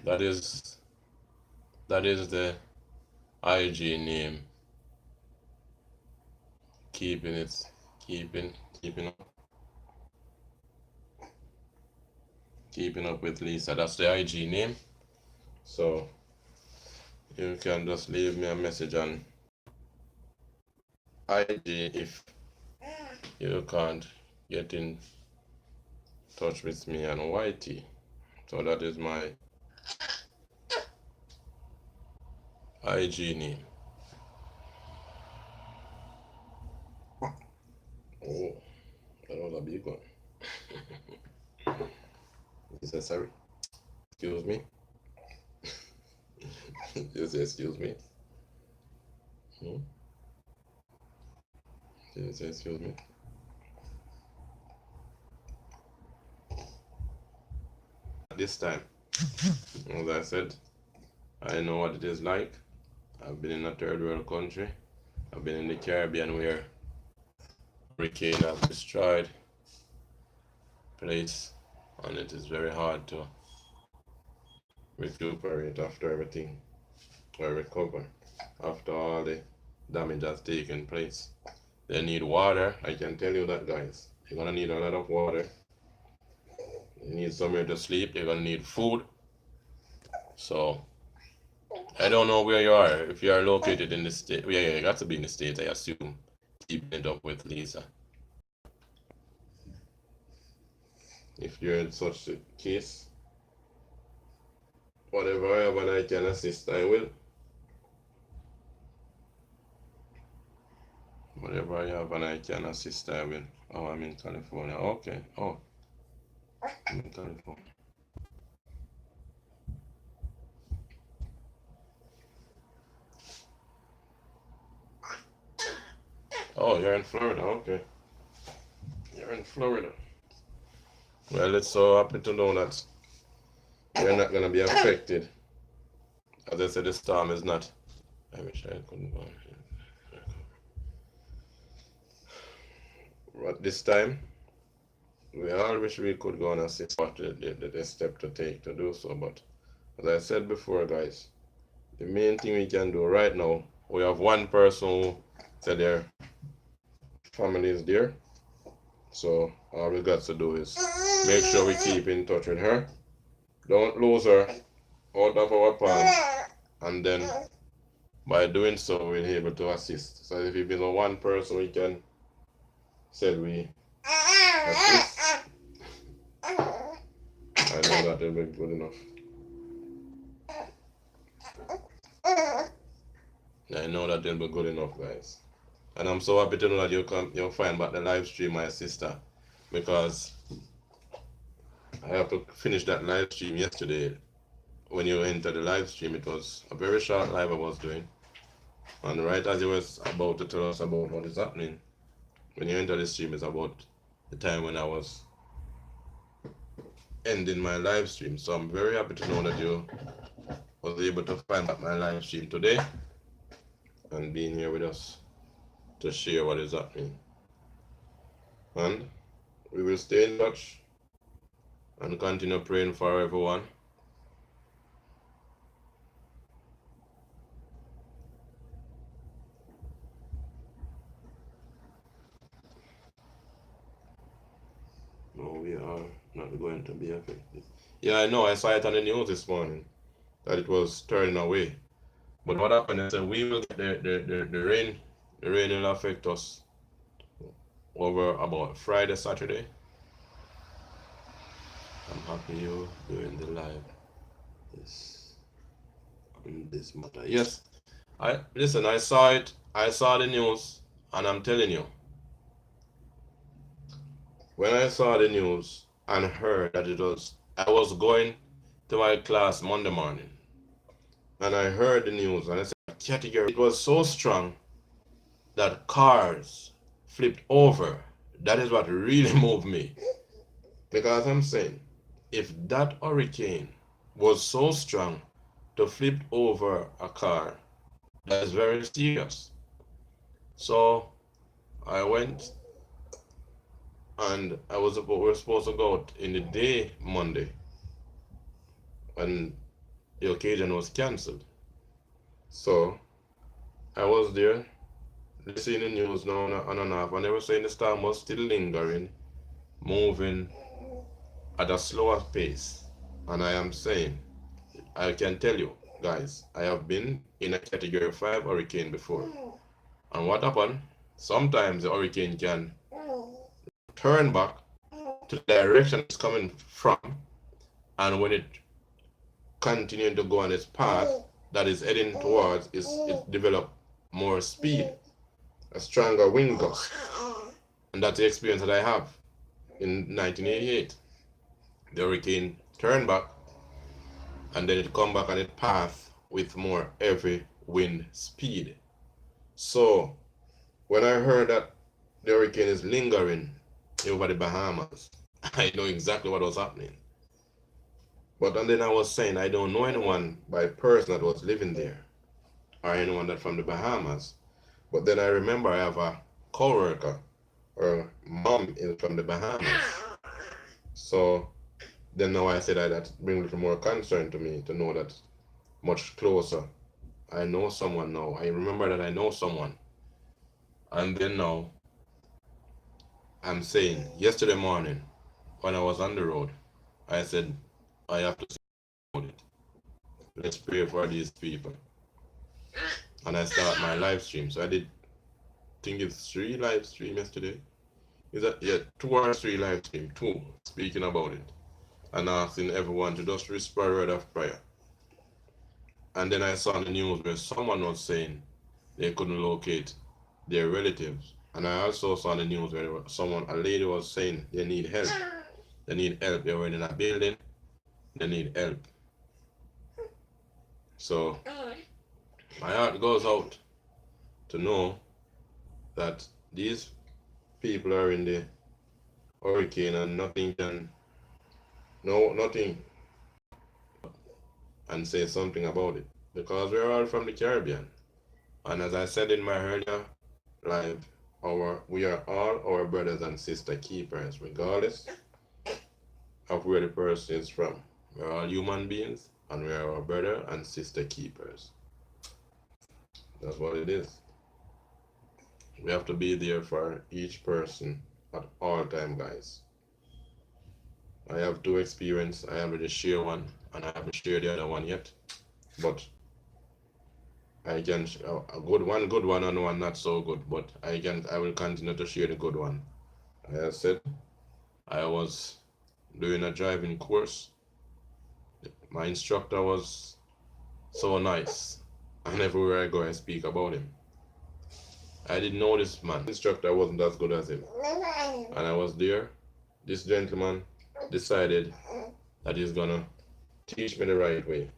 That is that is the IG name. Keeping it, keeping up, keeping up with Lisa. That's the IG name. So you can just leave me a message on IG if you can't get in touch with me on YT. So that is my IG name. Oh, that was a big one. He said sorry. Excuse me. You say excuse me. Hmm? You say excuse me. This time, as I said, I know what it is like. I've been in a third world country. I've been in the Caribbean where hurricane has destroyed place, and it is very hard to recuperate after everything or recover after all the damage has taken place. They need water. I can tell you that, guys. You're gonna need a lot of water. You need somewhere to sleep. You're gonna need food. So I don't know where you are. If you are located in the state, yeah, you got to be in the state. I assume keeping it up with Lisa. If you're in such a case, whatever I have and I can assist, I will. Whatever I have and I can assist, I will. Oh, I'm in California. Okay. Oh, I'm in California. Oh, you're in Florida. Okay. You're in Florida. Well, it's so happy to know that you're not going to be affected. As I said, the storm is not. I wish I couldn't go. But this time, we all wish we could go and assist what the step to take to do so. But as I said before, guys, the main thing we can do right now, we have one person who said their family is there. So all we got to do is make sure we keep in touch with her. Don't lose her out of our palms. And then by doing so, we're able to assist. So if it's one person we can said we assist, I know that will be good enough. I know that will be good enough, guys. And I'm so happy to know that you'll find back the live stream, my sister, because I have to finish that live stream yesterday. When you enter the live stream, it was a very short live I was doing. And right as you was about to tell us about what is happening, when you enter the stream, it's about the time when I was ending my live stream. So I'm very happy to know that you was able to find out my live stream today and being here with us to share what is happening. And we will stay in touch and continue praying for everyone. No, we are not going to be affected. Yeah, I know. I saw it on the news this morning that it was turning away. But what happened is that we will get the rain. The rain will affect us over about Friday, Saturday. I'm happy you doing the live this on this matter. Yes, I listen. I saw it. I saw the news, and I'm telling you, when I saw the news and heard that I was going to my class Monday morning, and I heard the news, and I said, category. It was so strong that cars flipped over. That is what really moved me, because I'm saying, if that hurricane was so strong to flip over a car, that is very serious. So I went, and we were supposed to go out in the day Monday, and the occasion was cancelled. So I was there listening to the news now on and off, and they were saying the storm was still lingering, moving at a slower pace. And I am saying, I can tell you guys, I have been in a category 5 hurricane before. And what happened? Sometimes the hurricane can turn back to the direction it's coming from, and when it continues to go on its path that is heading towards, it develop more speed, a stronger wind gust. And that's the experience that I have in 1988. The hurricane turned back, and then it come back on its path with more heavy wind speed. So when I heard that the hurricane is lingering over the Bahamas, I know exactly what was happening. But and then I was saying, I don't know anyone by person that was living there, or anyone that from the Bahamas. But then I remember I have a co-worker, or mom is from the Bahamas. So then now I said that brings a little more concern to me to know that much closer. I know someone now. I remember that I know someone. And then now I'm saying, yesterday morning when I was on the road, I said, I have to say about it. Let's pray for these people. And I start my live stream. So I did, think it's 3 live stream yesterday. Is that, yeah, 2 or 3 live stream, 2, speaking about it. And asking everyone to just whisper a word of prayer. And then I saw on the news where someone was saying they couldn't locate their relatives. And I also saw on the news where a lady was saying they need help. They need help. They were in a building. They need help. So my heart goes out to know that these people are in the hurricane and nothing and say something about it, because we're all from the Caribbean. And as I said in my earlier live, we are all our brothers and sister keepers, regardless of where the person is from. We're all human beings, and we are our brother and sister keepers. That's what it is. We have to be there for each person at all time, guys. I have 2 experiences. I already share one, and I haven't shared the other one yet. But I can a good one, and one not so good. But I will continue to share the good one. I said I was doing a driving course. My instructor was so nice, and everywhere I go I speak about him. I didn't know this man. The instructor wasn't as good as him. And I was there. This gentleman decided that he's gonna teach me the right way.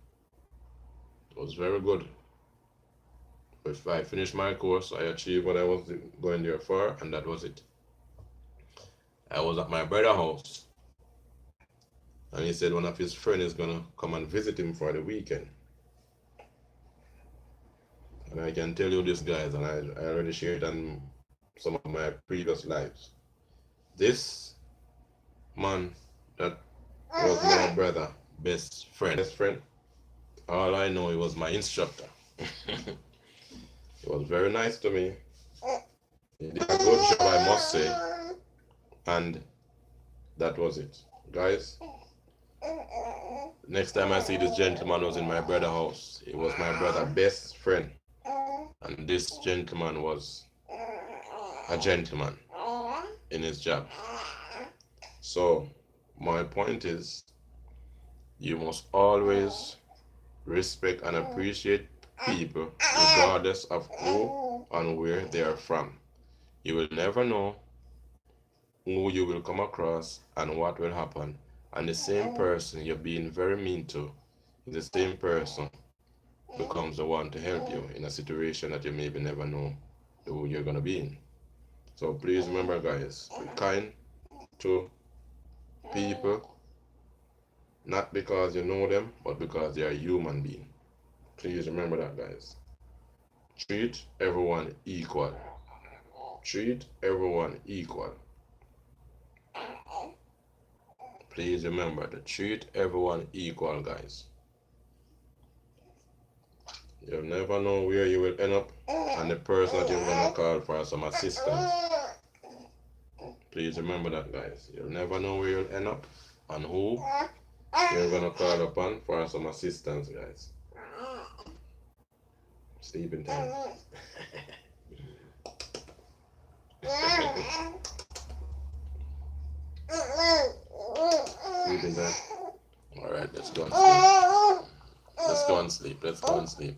It was very good. If I finished my course, I achieved what I was going there for, and that was it. I was at my brother's house, and he said one of his friends is gonna come and visit him for the weekend. And I can tell you this, guys, and I already shared on some of my previous lives. This man that was my brother, best friend. All I know, he was my instructor. He was very nice to me. He did a good job, I must say. And that was it. Guys, next time I see this gentleman was in my brother's house. He was my brother's best friend. And this gentleman was a gentleman in his job. So, my point is, you must always respect and appreciate people regardless of who and where they are from. You will never know who you will come across and what will happen. And the same person you're being very mean to is the same person becomes the one to help you in a situation that you maybe never know who you're going to be in. So please remember, guys, be kind to people, not because you know them, but because they are human beings. Please remember that, guys. Treat everyone equal. Treat everyone equal. Please remember to treat everyone equal, guys. You'll never know where you will end up and the person that you're gonna call for some assistance. Please remember that, guys. You'll never know where you'll end up and who you're gonna call upon for some assistance, guys. Sleeping time. Sleeping time. Alright, let's go and sleep. Let's go and sleep. Let's go and sleep.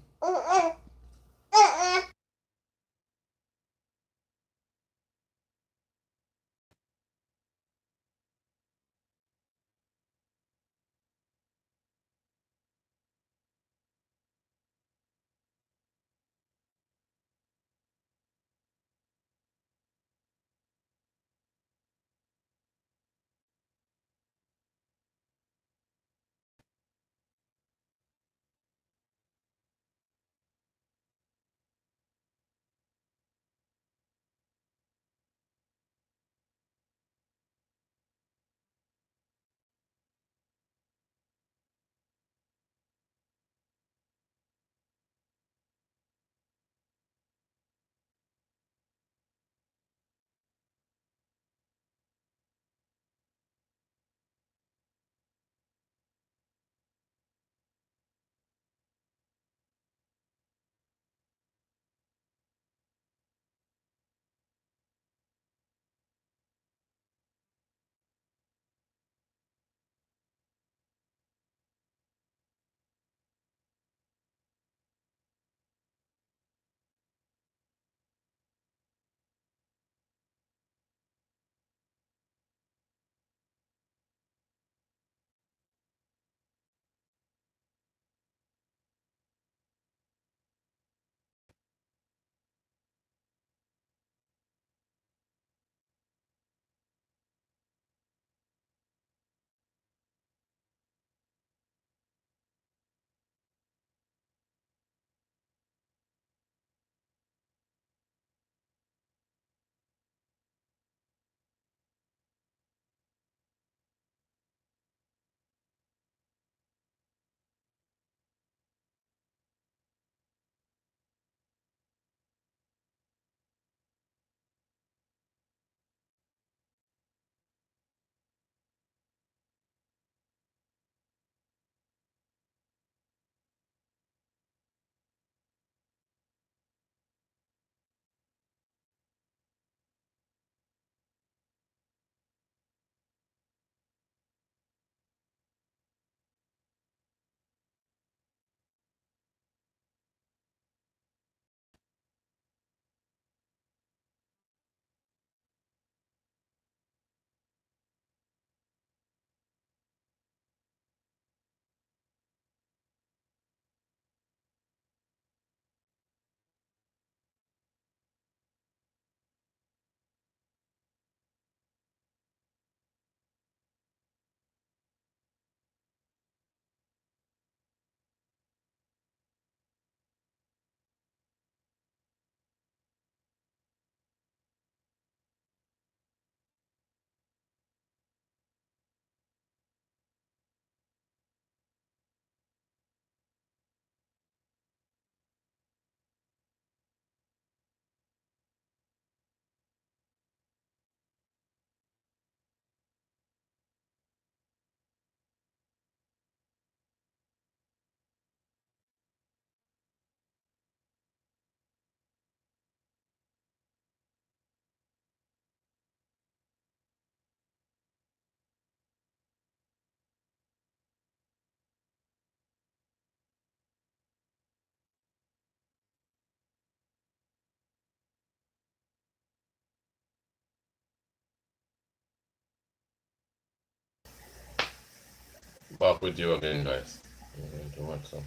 back with you again, guys. I'm going to watch some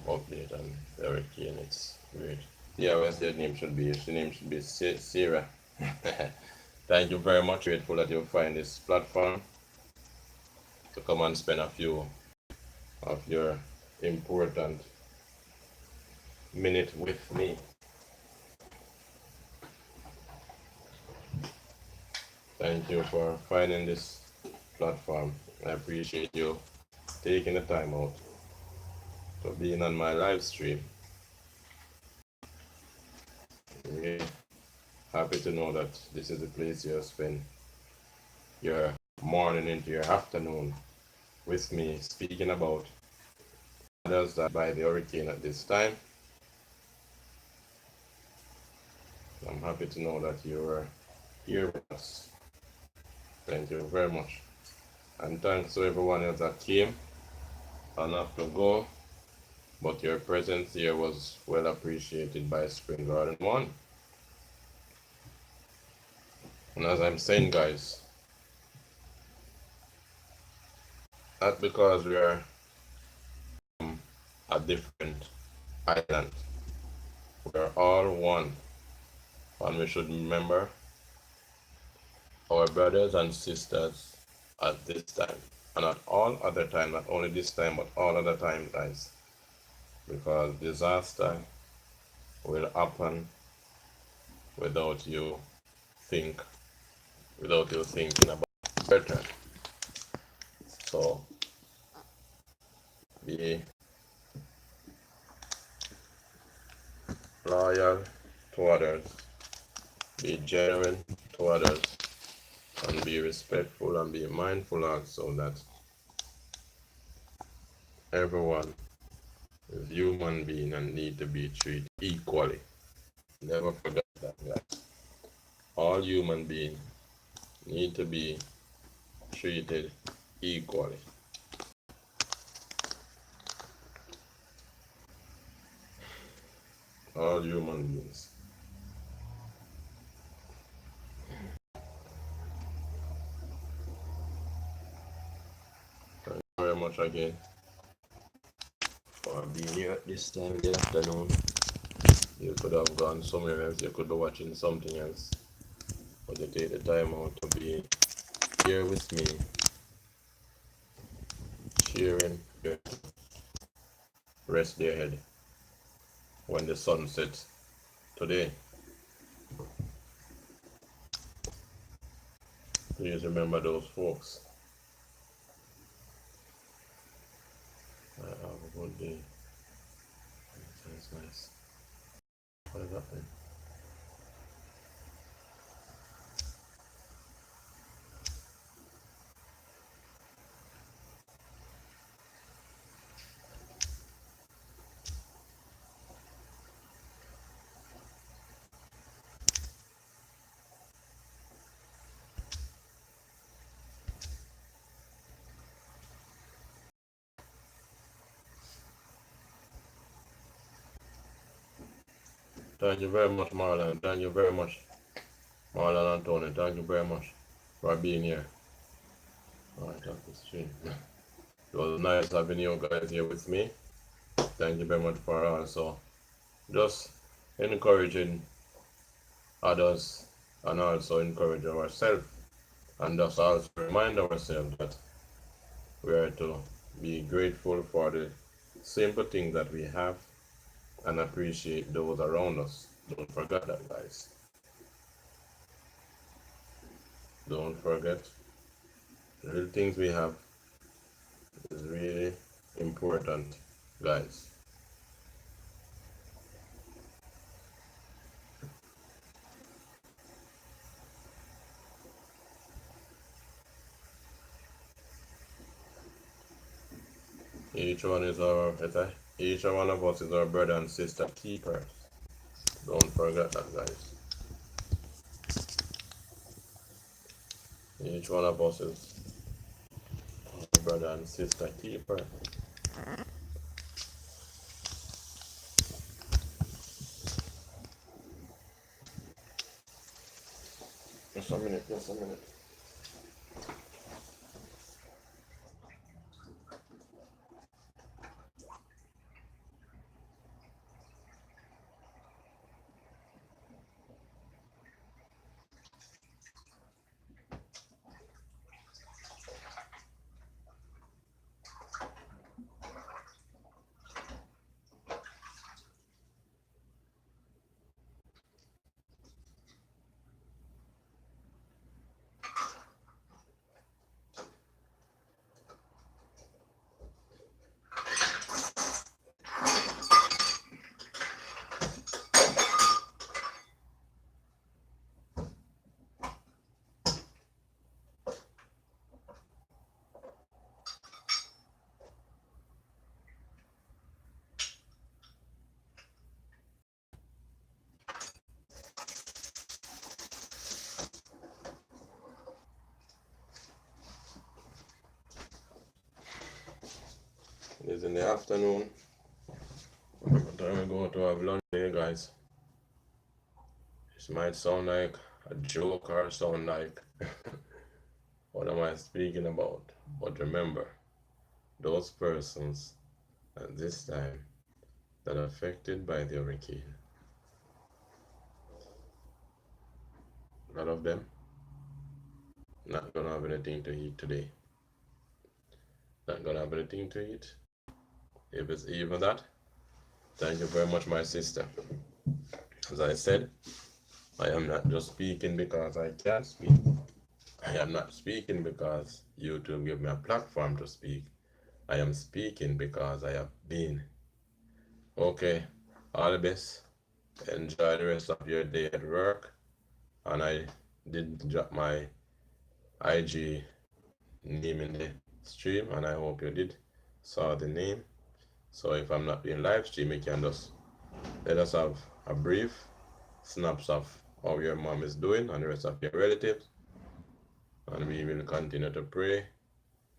update on Eric Kane. It's great. Yeah, what's their name should be? His name should be Sarah. Thank you very much. Grateful that you find this platform to come and spend a few of your important minute with me. Thank you for finding this platform. I appreciate you taking the time out to being on my live stream. Really happy to know that this is the place you spend your morning into your afternoon with me speaking about others that by the hurricane at this time. I'm happy to know that you are here with us. Thank you very much. And thanks to everyone else that came and have to go. But your presence here was well appreciated by Spring Garden One. And as I'm saying, guys, not because we are a different island. We are all one. And we should remember our brothers and sisters at this time. And at all other time, not only this time, but all other time, guys. Because disaster will happen without you think, without you thinking about better. So be loyal to others, be genuine to others, and be respectful and be mindful also that everyone is human being and need to be treated equally. Never forget that, guys. All human beings need to be treated equally. All human beings. Thank you very much again for being here at this time in the afternoon. You could have gone somewhere else, you could be watching something else, but you take the time out to be here with me, cheering, rest their head when the sun sets today. Please remember those folks. I have a good day. That's nice. What is happening? Thank you very much, Marlon. Thank you very much, Marlon and Tony. Thank you very much for being here. Alright, off the stream. It was nice having you guys here with me. Thank you very much for also just encouraging others and also encourage ourselves and just also remind ourselves that we are to be grateful for the simple things that we have and appreciate those around us. Don't forget that, guys. Don't forget the little things we have is really important, guys. Each one is our, each one of us is our brother and sister keepers. Don't forget that, guys. Each one of us is our brother and sister keeper. Just a minute, just a minute. is in the afternoon. By the time we go to have lunch here, guys, this might sound like a joke or sound like what am I speaking about? But remember, those persons at this time that are affected by the hurricane, a lot of them not gonna have anything to eat today. Not gonna have anything to eat. If it's even that, thank you very much, my sister. As I said, I am not just speaking because I can speak. I am not speaking because YouTube gave me a platform to speak. I am speaking because I have been. Okay, all the best. Enjoy the rest of your day at work. And I did drop my IG name in the stream, and I hope you did saw the name. So if I'm not doing live stream, you can just let us have a brief snaps of how your mom is doing and the rest of your relatives, and we will continue to pray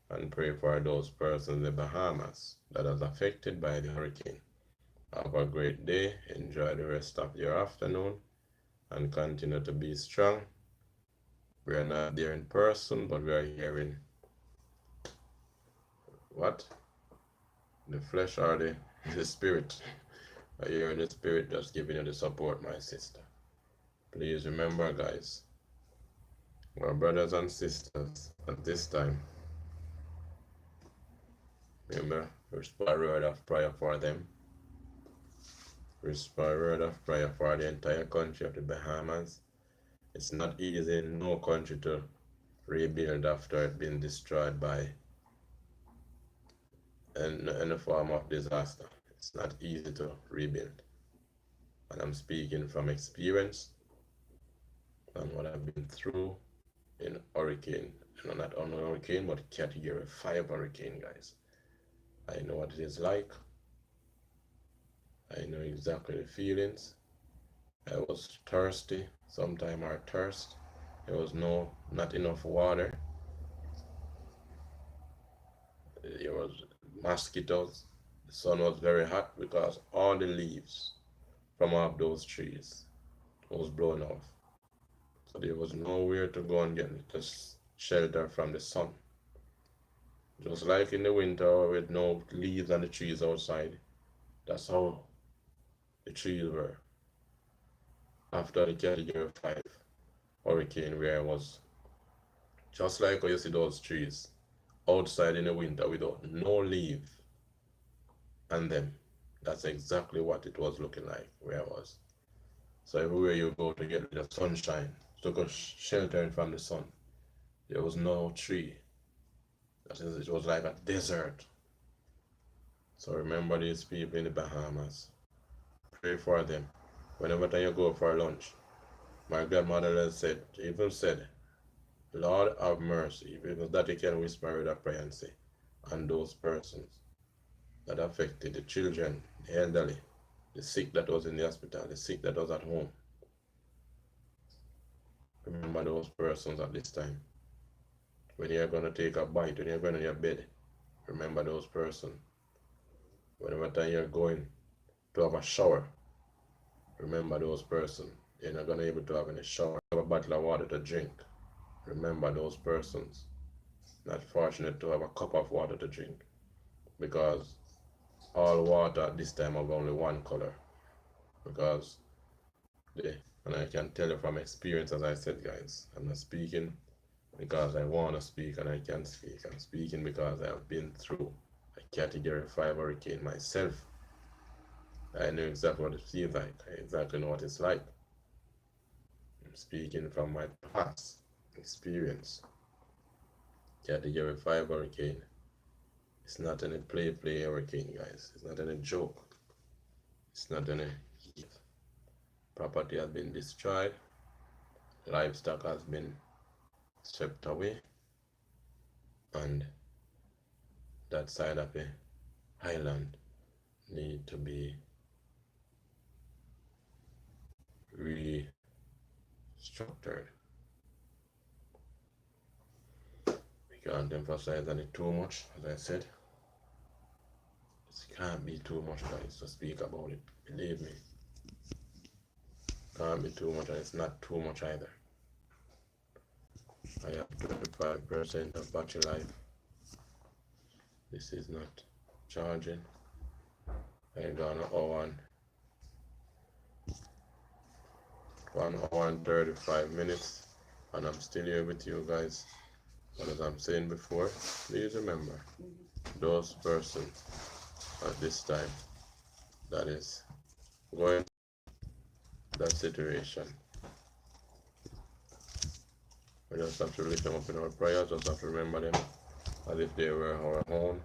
and pray for those persons in the Bahamas that are affected by the hurricane. Have a great day, enjoy the rest of your afternoon, and continue to be strong. We are not there in person, but we are here in what? The flesh or the spirit. I hear the spirit just giving you the support, my sister. Please remember, guys, our brothers and sisters at this time, remember, whisper a word of prayer for them. Whisper a word of prayer for the entire country of the Bahamas. It's not easy in no country to rebuild after it being destroyed by any form of disaster. It's not easy to rebuild. And I'm speaking from experience and what I've been through in hurricane. Not only hurricane, but category 5 hurricane, guys. I know what it is like. I know exactly the feelings. I was thirsty. Sometimes I thirst. There was not enough water. There was mosquitoes. The sun was very hot because all the leaves from off those trees was blown off. So there was nowhere to go and get just shelter from the sun. Just like in the winter with no leaves on the trees outside, that's how the trees were after the category 5 hurricane, where it was just like how you see those trees outside in the winter without no leaf on them. That's exactly what it was looking like where I was. So everywhere you go to get the sunshine, to go sheltering from the sun, there was no tree. That is, it was like a desert. So remember these people in the Bahamas. Pray for them. Whenever time you go for lunch, my grandmother even said, Lord have mercy, even that you can whisper with a prayer and say, and those persons that affected the children, the elderly, the sick that was in the hospital, the sick that was at home. Remember those persons at this time. When you're going to take a bite, when you're going to your bed, remember those persons. Whenever time you're going to have a shower, remember those persons. You're not going to be able to have any shower, have a bottle of water to drink. Remember those persons. Not fortunate to have a cup of water to drink, because all water at this time have only one color. Because and I can tell you from experience, as I said, guys, I'm not speaking because I want to speak and I can speak. I'm speaking because I have been through a category 5 hurricane myself. I know exactly what it feels like. I exactly know what it's like. I'm speaking from my past experience. Category 5 hurricane. It's not any play hurricane, guys. It's not any joke. It's not any heat. Property has been destroyed. Livestock has been swept away. And that side of the island need to be restructured. We can't emphasize on it too much, as I said. can't be too much, guys, to speak about it. Believe me. Can't be too much, and it's not too much either. I have 25% of battery life. This is not charging. I got 1 hour and 35 minutes, and I'm still here with you guys. But as I'm saying before, please remember those persons at this time that is going through that situation. We just have to lift them up in our prayers, just have to remember them as if they were our own.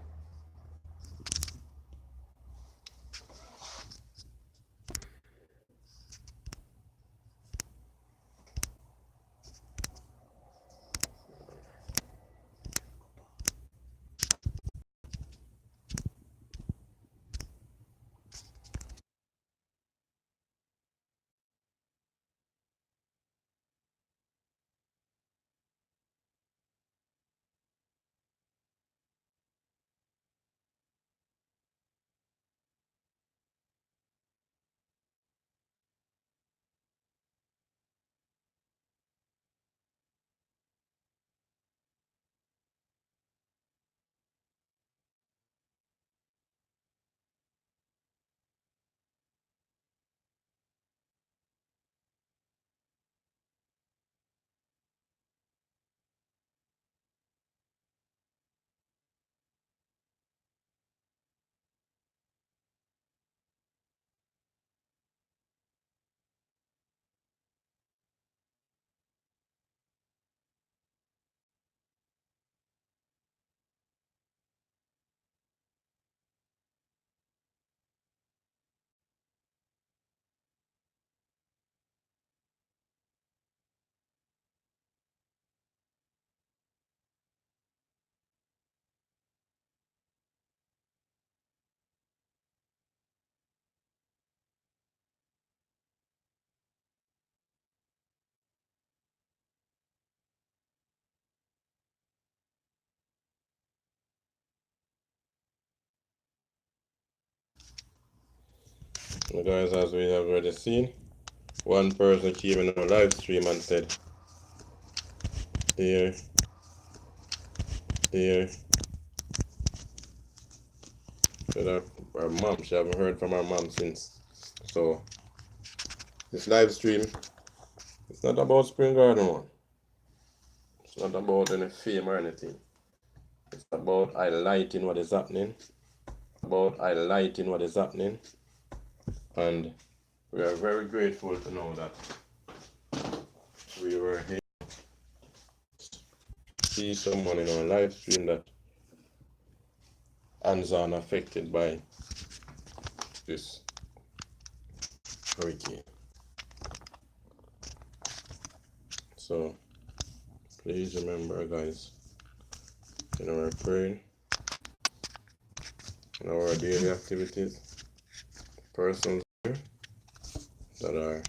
So guys, as we have already seen, one person came in our live stream and said, here, here, said her mom, she haven't heard from her mom since. So, this live stream, it's not about Spring Garden one. It's not about any fame or anything. It's about highlighting what is happening. And we are very grateful to know that we were here to see someone in our live stream that hands-on affected by this hurricane. So please remember, guys, in our praying, in our daily activities, persons here that are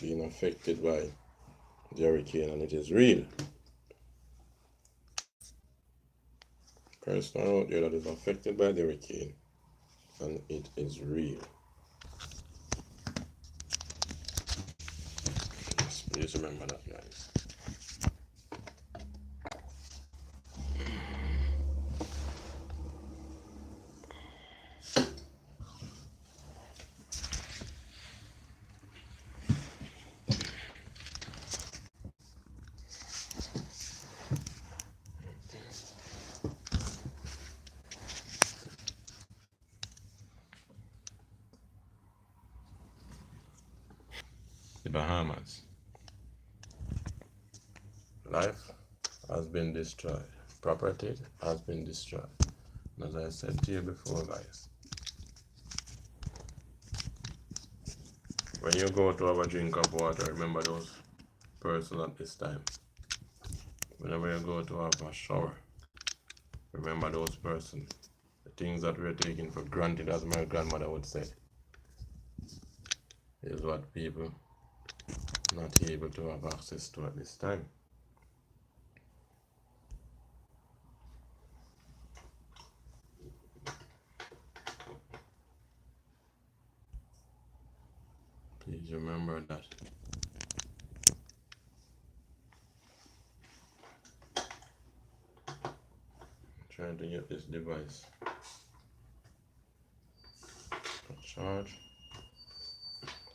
being affected by the hurricane, and it is real. Person out there that is affected by the hurricane, and it is real. Please remember that, guys. The Bahamas. Life has been destroyed. Property has been destroyed. And as I said to you before, guys, when you go to have a drink of water, remember those persons at this time. Whenever you go to have a shower, remember those persons. The things that we're taking for granted, as my grandmother would say, is what people not able to have access to at this time. Please remember that. I'm trying to get this device to charge.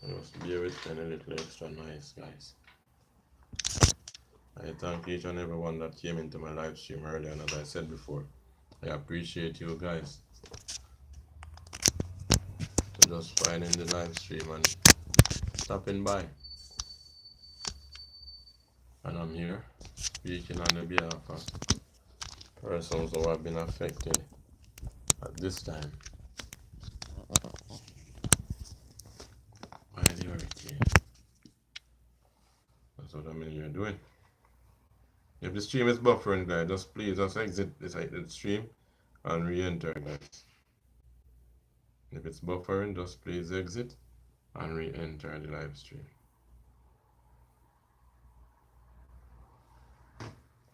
Just bear with me a little extra nice, guys. I thank each and everyone that came into my live stream earlier, and as I said before, I appreciate you guys for just finding the live stream and stopping by. And I'm here speaking on the behalf of persons who have been affected at this time by the hurricane. That's what I'm in here doing. If the stream is buffering, guys, just please just exit the stream and re-enter, guys. If it's buffering, just please exit and re-enter the live stream.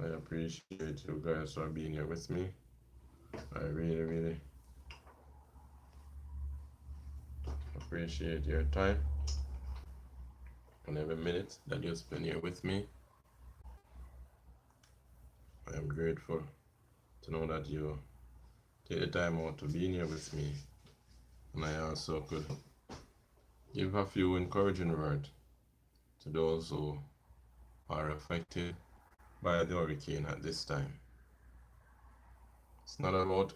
I appreciate you guys for being here with me. I really, really appreciate your time and every minute that you spend here with me. I am grateful to know that you take the time out to be here with me. And I also could give a few encouraging words to those who are affected by the hurricane at this time. It's not about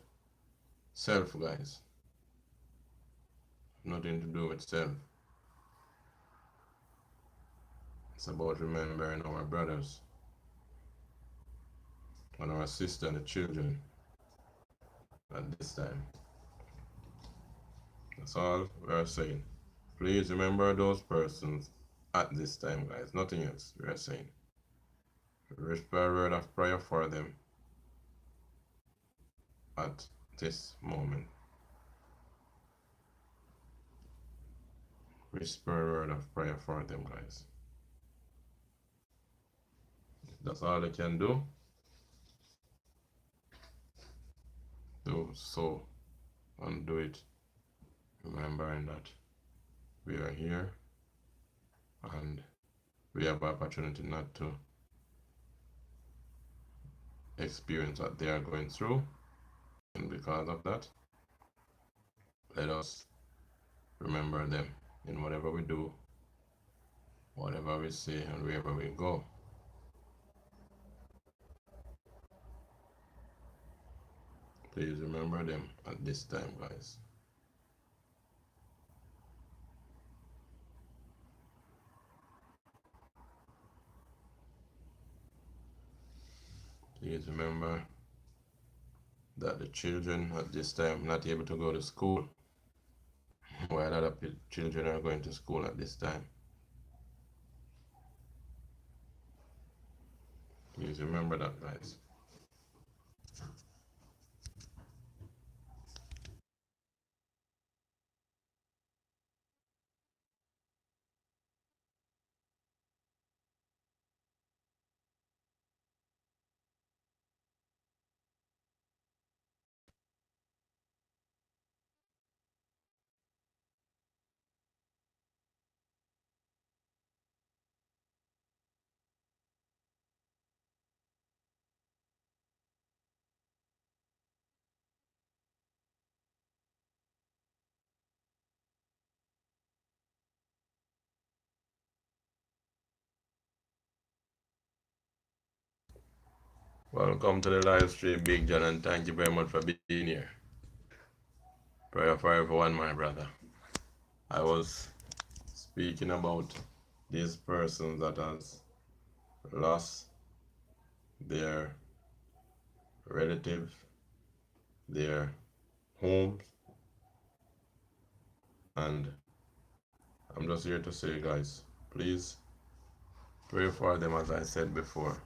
self, guys. Nothing to do with self. It's about remembering our brothers and our sisters and the children at this time. That's all we're saying. Please remember those persons at this time, guys. Nothing else we're saying. Whisper a word of prayer for them at this moment. Whisper a word of prayer for them, guys. That's all they can do. Do so and do it, remembering that we are here and we have opportunity not to experience what they are going through, and because of that, let us remember them in whatever we do, whatever we say, and wherever we go. Please remember them at this time, guys. Please remember that the children at this time not able to go to school, while other children are going to school at this time. Please remember that, guys. Welcome to the live stream, Big John, and thank you very much for being here. Prayer for everyone, my brother. I was speaking about these persons that has lost their relative, their homes, and I'm just here to say, guys, please pray for them, as I said before.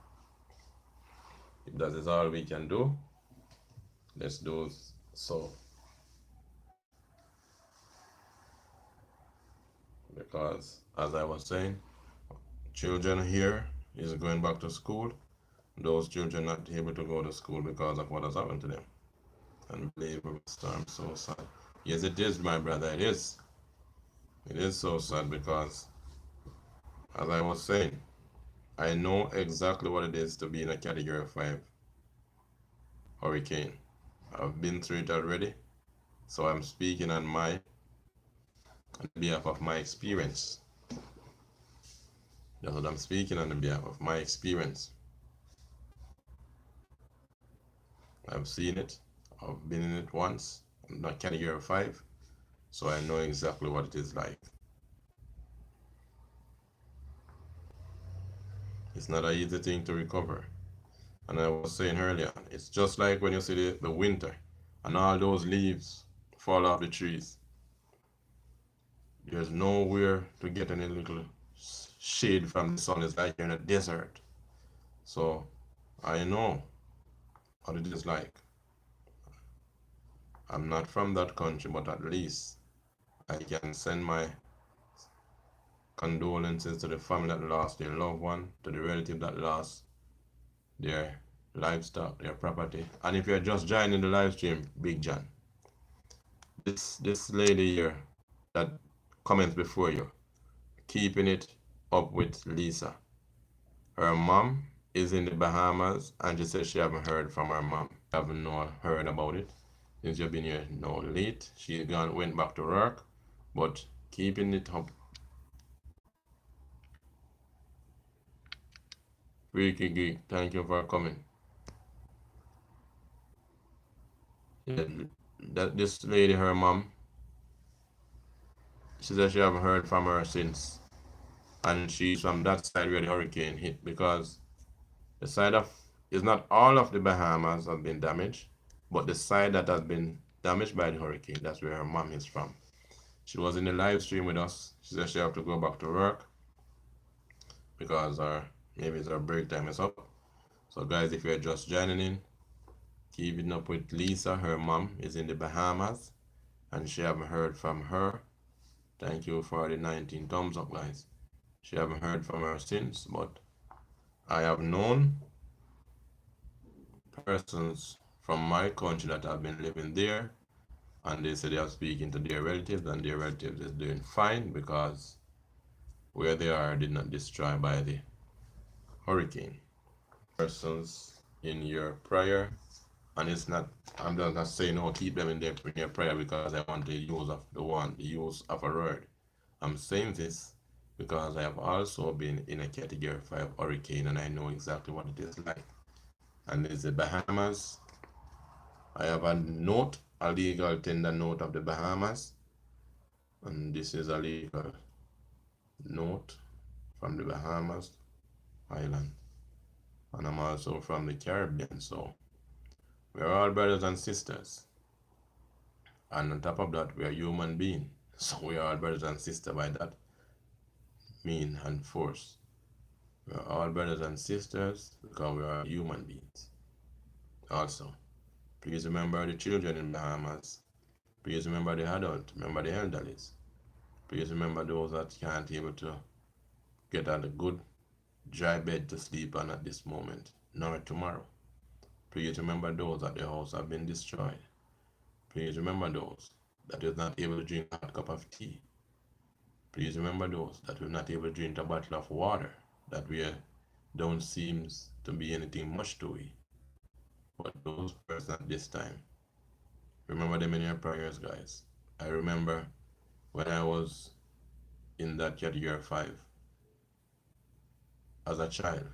If that is all we can do, let's do so. Because, as I was saying, children here is going back to school. Those children not able to go to school because of what has happened to them. Unbelievable storm, so sad. Yes, it is, my brother, it is. It is so sad because, as I was saying, I know exactly what it is to be in a Category 5 hurricane. I've been through it already, so I'm speaking on behalf of my experience. That's what I'm speaking on behalf of my experience. I've seen it. I've been in it once. I'm not Category 5, so I know exactly what it is like. It's not an easy thing to recover. And I was saying earlier, it's just like when you see the winter and all those leaves fall off the trees. There's nowhere to get any little shade from the sun. It's like you're in a desert. So I know what it is like. I'm not from that country, but at least I can send my condolences to the family that lost their loved one, to the relative that lost their livestock, their property. And if you're just joining the live stream, Big John, this lady here that comments before you, keeping it up with Lisa. Her mom is in the Bahamas, and she says she haven't heard from her mom. Haven't not heard about it since you've been here no late. She went back to work, but keeping it up. Freaky Geek, thank you for coming. Yeah, that this lady, her mom, she says she haven't heard from her since, and she's from that side where the hurricane hit, because the side of is not all of the Bahamas have been damaged, but the side that has been damaged by the hurricane, that's where her mom is from. She was in the live stream with us. She said she have to go back to work because maybe her break time is up. So guys, if you're just joining in, keeping up with Lisa, her mom is in the Bahamas and she haven't heard from her. Thank you for the 19 thumbs up, guys. She haven't heard from her since, but I have known persons from my country that have been living there, and they say they are speaking to their relatives and their relatives is doing fine because where they are did not destroy by the hurricane. Persons in your prayer, and it's not, I'm not saying no, keep them in your prayer because I want the use of a word. I'm saying this because I have also been in a Category 5 hurricane and I know exactly what it is like. And it's the Bahamas. I have a legal tender note of the Bahamas, and this is a legal note from the Bahamas island. And I'm also from the Caribbean, so we're all brothers and sisters. And on top of that, we are human beings. So we are all brothers and sisters by that mean and force. We are all brothers and sisters because we are human beings. Also, please remember the children in Bahamas. Please remember the adults. Remember the elderly. Please remember those that can't able to get on a good dry bed to sleep on at this moment, nor tomorrow. Please remember those that their house have been destroyed. Please remember those that is not able to drink a hot cup of tea. Please remember those that will not able to drink a bottle of water that we don't seem to be anything much to we. But those persons at this time, remember them in your prayers, guys. I remember when I was in that Category 5 as a child.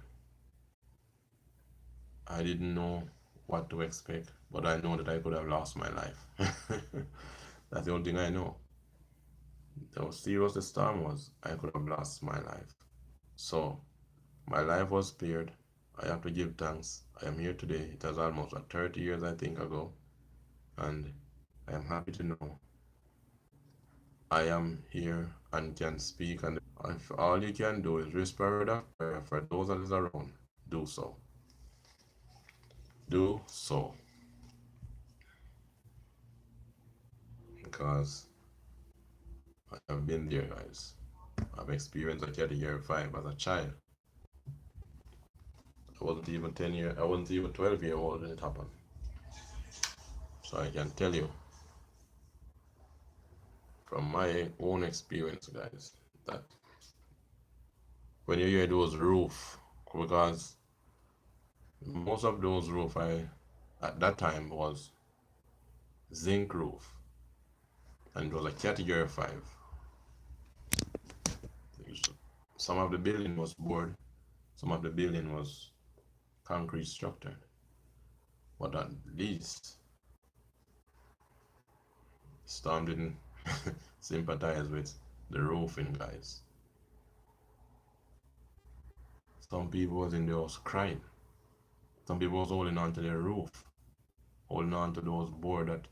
I didn't know what to expect, but I know that I could have lost my life. That's the only thing I know. How serious the storm was, I could have lost my life. So, my life was spared. I have to give thanks. I am here today. It was almost 30 years, I think, ago. And I am happy to know I am here and can speak. And if all you can do is whisper of prayer for those that is around, do so. Do so. Because I have been there, guys. I've experienced a Category 5 as a child. I wasn't even 10 years, I wasn't even 12 years old when it happened. So I can tell you, from my own experience, guys, that when you hear those roof, because most of those roof I at that time was zinc roof, and it was a category 5. Some of the building was board, some of the building was concrete structure, but at least Storm didn't sympathize with the roofing guys. Some people was in the house crying. Some people was holding on to their roof, holding on to those board that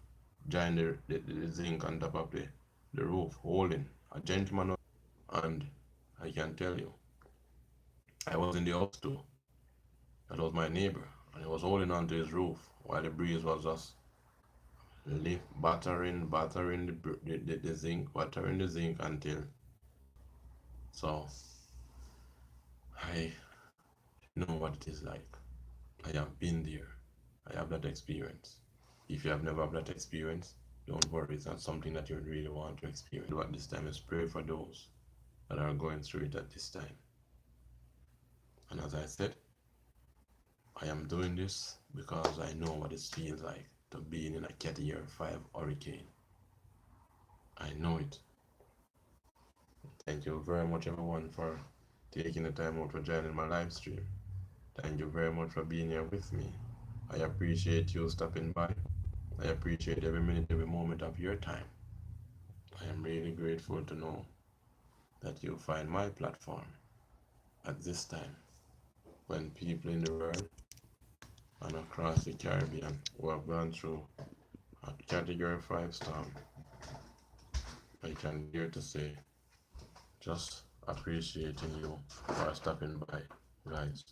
join the zinc on top of the roof, holding. A gentleman, and I can tell you, I was in the house too. That was my neighbor, and he was holding on to his roof while the breeze was just battering the zinc, battering the zinc until. So I know what it is like. I have been there. I have that experience. If you have never had that experience, don't worry. It's not something that you really want to experience. But this time is pray for those that are going through it at this time. And as I said, I am doing this because I know what it feels like to be in a category 5 hurricane. I know it. Thank you very much, everyone, for taking the time out for joining my live stream. Thank you very much for being here with me. I appreciate you stopping by. I appreciate every minute, every moment of your time. I am really grateful to know that you find my platform at this time when people in the world and across the Caribbean who have gone through a category 5 storm. I can dare to say, just appreciating you for stopping by, guys.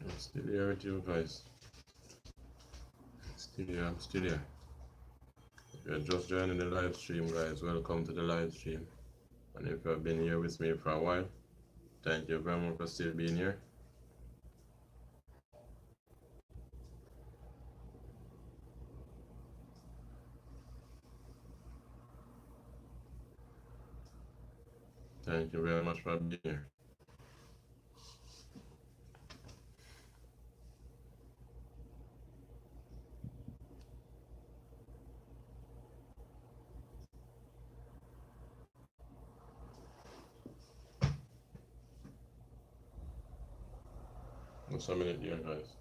I'm still here with you guys. Still here, I'm still here. If you're just joining the live stream, guys, welcome to the live stream. And if you have been here with me for a while, thank you very much for still being here. Thank you very much for being here. Just a minute here, guys.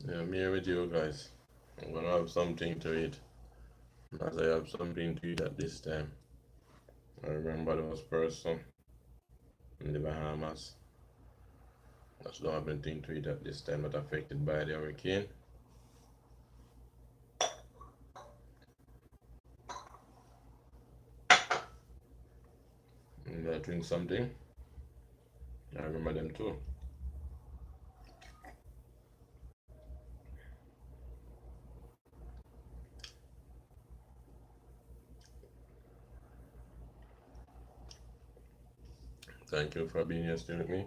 Yeah, I'm here with you guys. I'm gonna have something to eat. As I have something to eat at this time. I remember those person in the Bahamas that don't have anything to eat at this time, not affected by the hurricane. And I drink something. I remember them too. Thank you for being here still with me.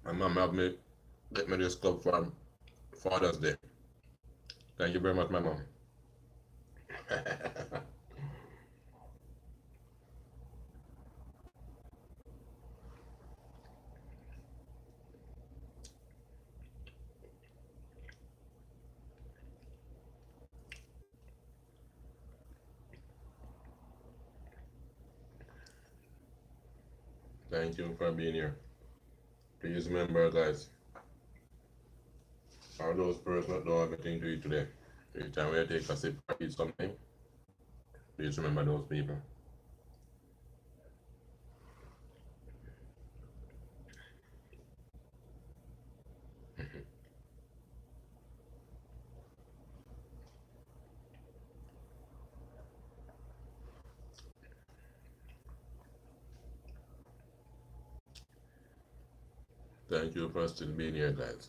My mom helped me get me this cup for Father's Day. Thank you very much, my mom. Thank you for being here. Please remember, guys, all those persons that don't have anything to eat today, every time we take a sip or eat something, please remember those people. Thank you for still being here, guys.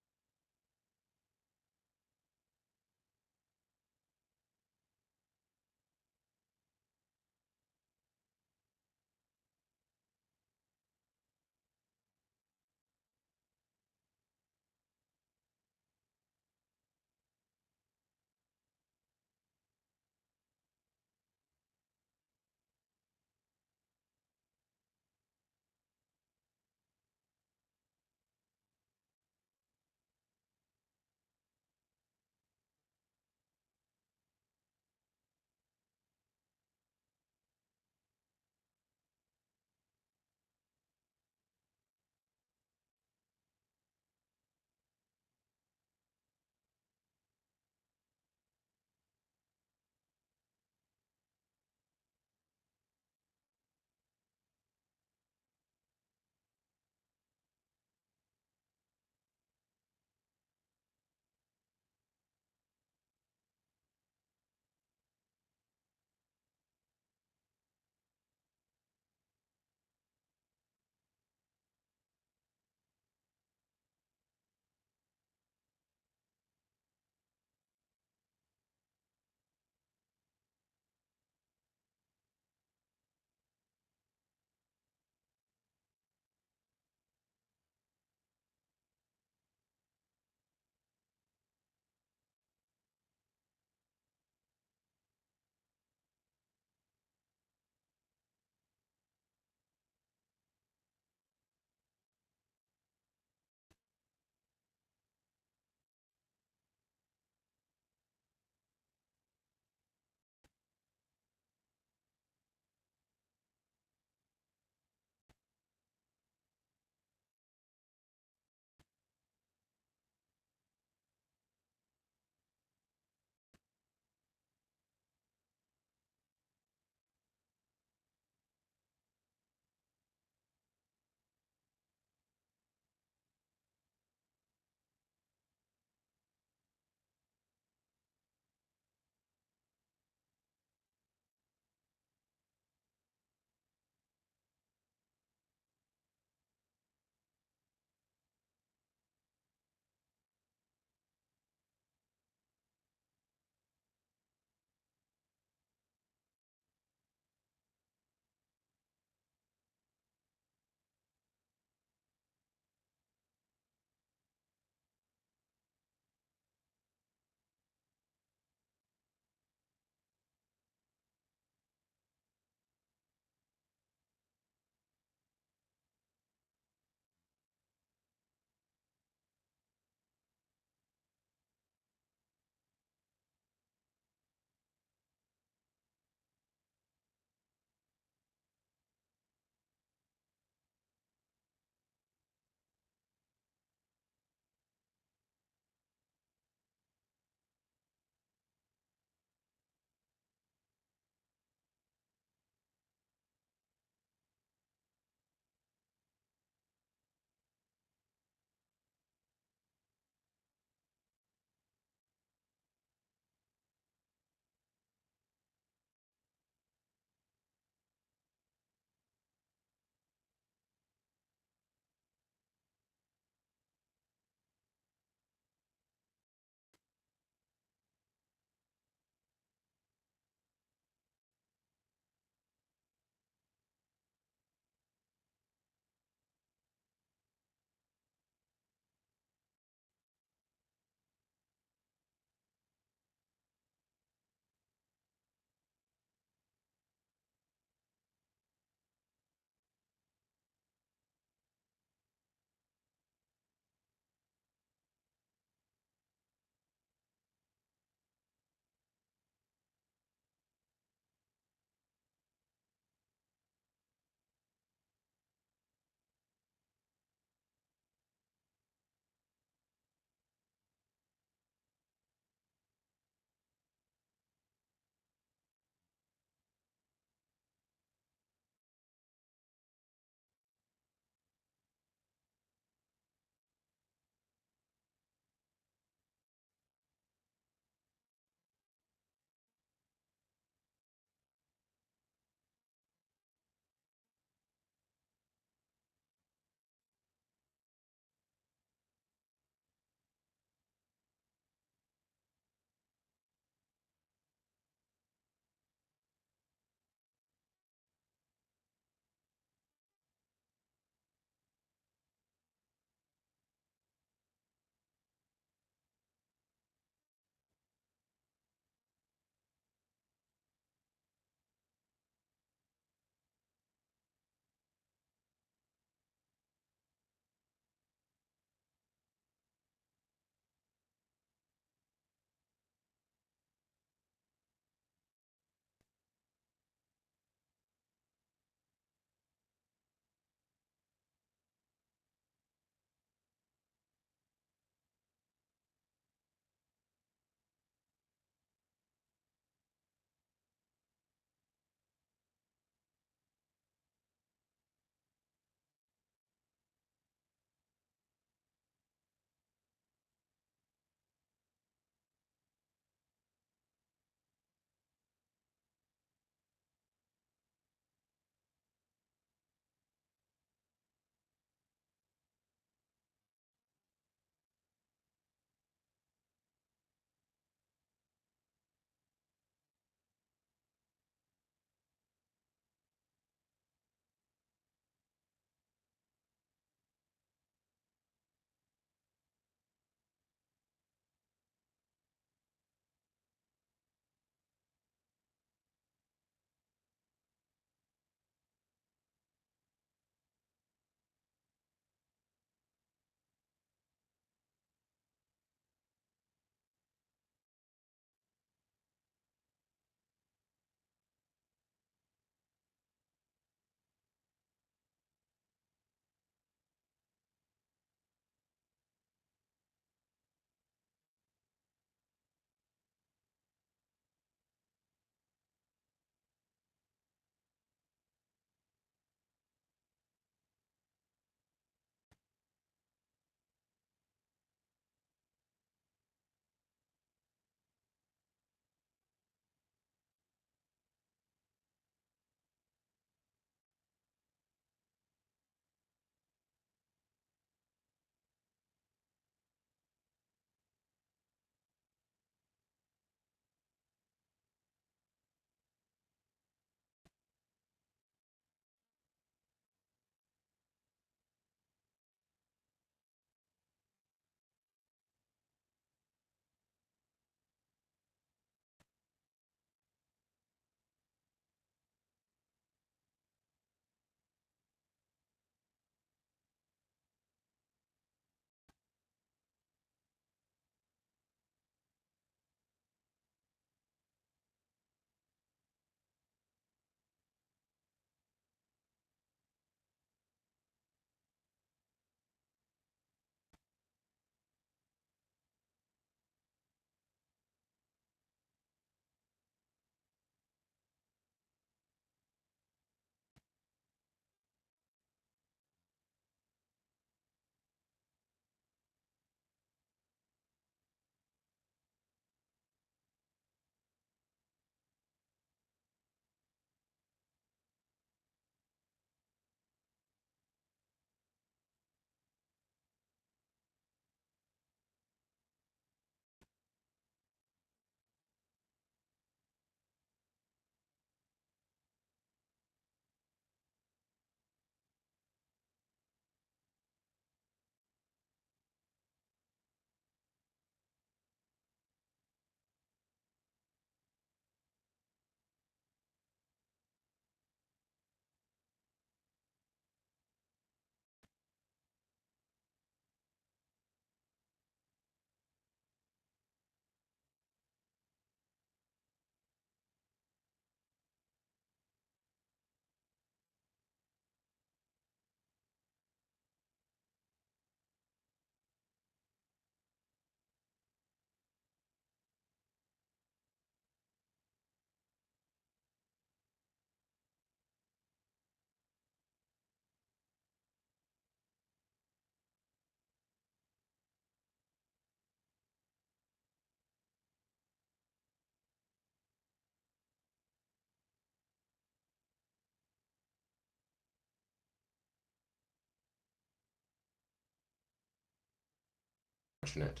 fortunate.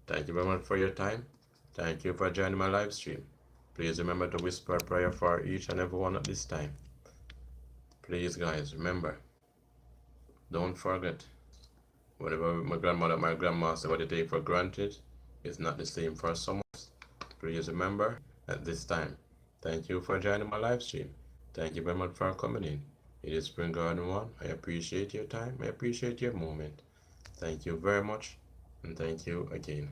Thank you very much for your time. Thank you for joining my live stream. Please remember to whisper a prayer for each and every one at this time. Please, guys, remember, don't forget, whatever my grandmother, my grandma said, what you take for granted is not the same for someone else. Please remember at this time. Thank you for joining my live stream. Thank you very much for coming in. It is Spring Garden One. I appreciate your time. I appreciate your moment. Thank you very much, and thank you again.